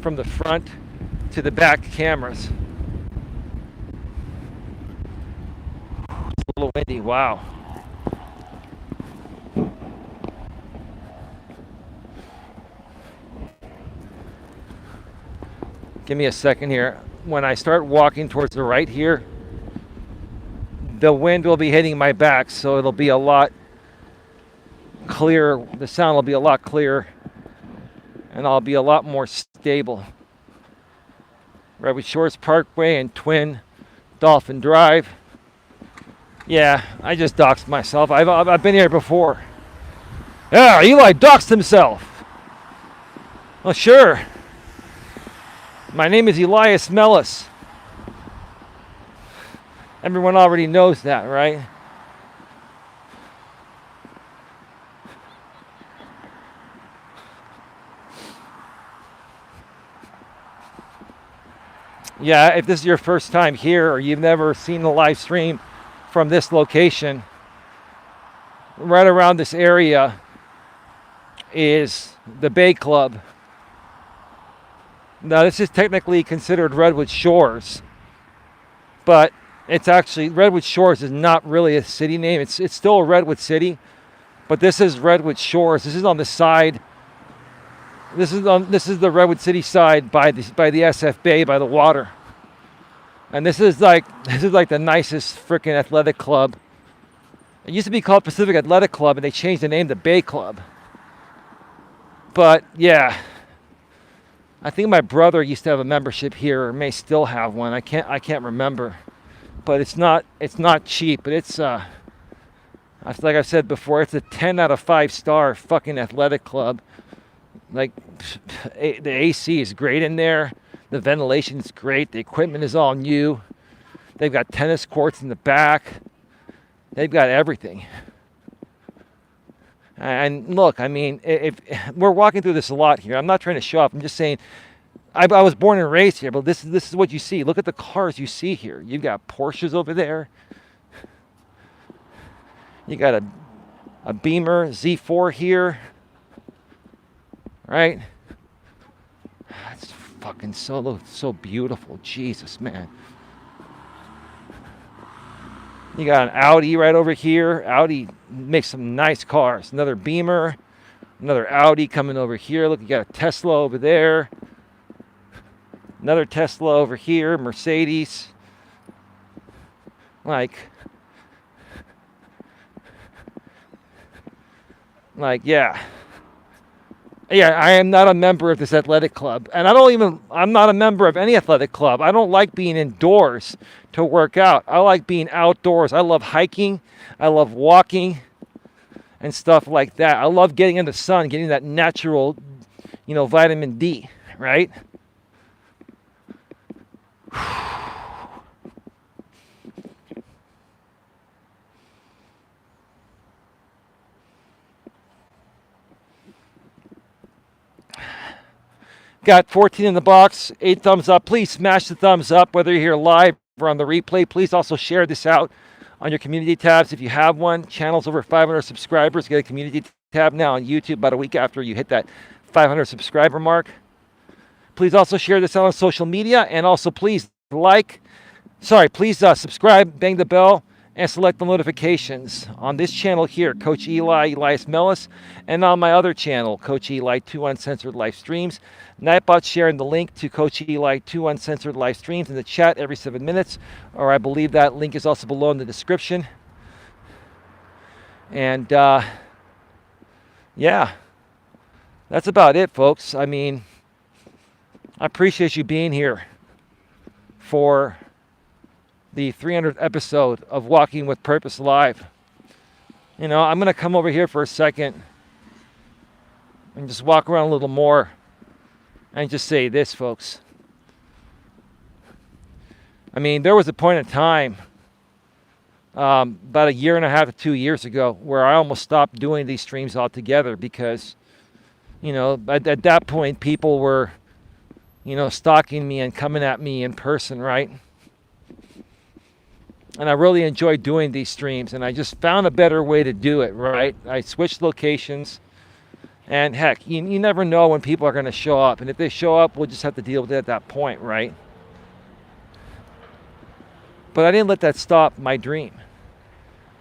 from the front to the back cameras. It's a little windy, wow. Give me a second here. When I start walking towards the right here, the wind will be hitting my back, so it'll be a lot clearer. The sound will be a lot clearer, and I'll be a lot more stable. Redwood Shores Parkway and Twin Dolphin Drive. Yeah, I just doxed myself. I've been here before. Yeah, Eli doxed himself. Well, sure. My name is Elias Melas. Everyone already knows that, right? Yeah, if this is your first time here or you've never seen the live stream from this location, right around this area is the Bay Club. Now, this is technically considered Redwood Shores, but it's actually, Redwood Shores is not really a city name. It's still a Redwood City, but this is Redwood Shores. This is on the side. This is the Redwood City side by the SF Bay, by the water. And this is like the nicest freaking athletic club. It used to be called Pacific Athletic Club, and they changed the name to Bay Club. But yeah, I think my brother used to have a membership here, or may still have one. I can't remember. But it's not cheap. But it's like I've said before, it's a 10 out of 5 star fucking athletic club. Like, the AC is great in there. The ventilation is great. The equipment is all new. They've got tennis courts in the back. They've got everything. And look, I mean, if we're walking through this a lot here. I'm not trying to show off. I'm just saying, I was born and raised here, but this is what you see. Look at the cars you see here. You've got Porsches over there. You got a Beamer Z4 here. Right? It's fucking so beautiful. Jesus, man. You got an Audi right over here. Audi makes some nice cars. Another Beamer. Another Audi coming over here. Look, you got a Tesla over there. Another Tesla over here. Mercedes. Like, yeah. Yeah, I am not a member of this athletic club. And I'm not a member of any athletic club. I don't like being indoors to work out. I like being outdoors. I love hiking. I love walking. and stuff like that. I love getting in the sun, getting that natural, vitamin D, right? Got 14 in the box, 8 thumbs up. Please smash the thumbs up, whether you're here live or on the replay. Please also share this out on your community tabs if you have one. Channel's over 500 subscribers. Get a community tab now on YouTube about a week after you hit that 500 subscriber mark. Please also share this out on social media, and also please subscribe, bang the bell, and select the notifications on this channel here, Coach Eli, Elias Melas, and on my other channel, Coach Eli 2 Uncensored Live Streams. Nightbot sharing the link to Coach Eli 2 Uncensored Live Streams in the chat every 7 minutes, or I believe that link is also below in the description. And yeah, that's about it, folks. I mean, I appreciate you being here for the 300th episode of Walking with Purpose Live. I'm going to come over here for a second and just walk around a little more and just say this, folks. I mean, there was a point in time about a year and a half to 2 years ago where I almost stopped doing these streams altogether because, at that point people were, stalking me and coming at me in person, right? And I really enjoyed doing these streams, and I just found a better way to do it, right? I switched locations, and heck, you never know when people are going to show up. And if they show up, we'll just have to deal with it at that point, right? But I didn't let that stop my dream.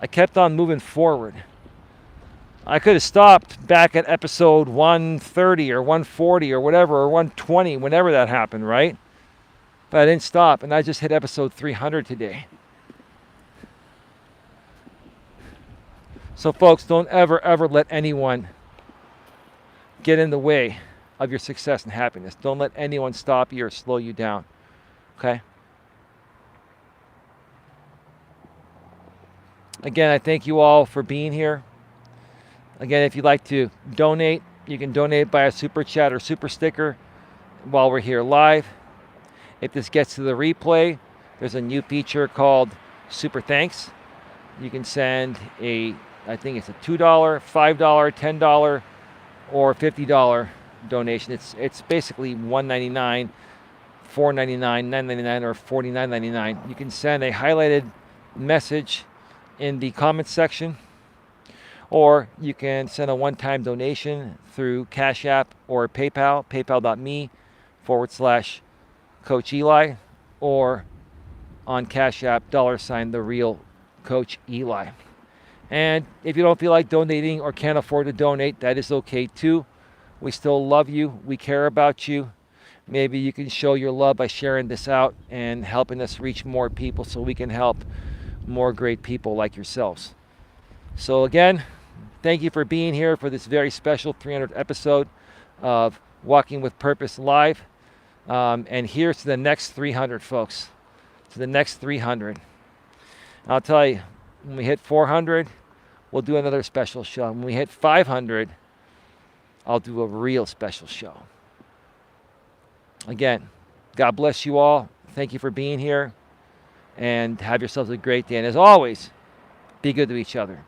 I kept on moving forward. I could have stopped back at episode 130 or 140 or whatever, or 120, whenever that happened, right? But I didn't stop, and I just hit episode 300 today. So folks, don't ever let anyone get in the way of your success and happiness. Don't let anyone stop you or slow you down, okay? Again, I thank you all for being here. Again, if you'd like to donate, you can donate by a super chat or super sticker while we're here live. If this gets to the replay, there's a new feature called Super Thanks. You can send I think it's a $2, $5, $10, or $50 donation. It's basically $1.99, $4.99, $9.99, or $49.99. You can send a highlighted message in the comments section, or you can send a one-time donation through Cash App or PayPal, paypal.me/Coach Eli, or on Cash App, $the real Coach Eli. And if you don't feel like donating or can't afford to donate, that is okay too. We still love you. We care about you. Maybe you can show your love by sharing this out and helping us reach more people so we can help more great people like yourselves. So again, thank you for being here for this very special 300th episode of Walking with Purpose Live. And here's to the next 300, folks. To the next 300. I'll tell you, when we hit 400, we'll do another special show. When we hit 500, I'll do a real special show. Again, God bless you all. Thank you for being here. And have yourselves a great day. And as always, be good to each other.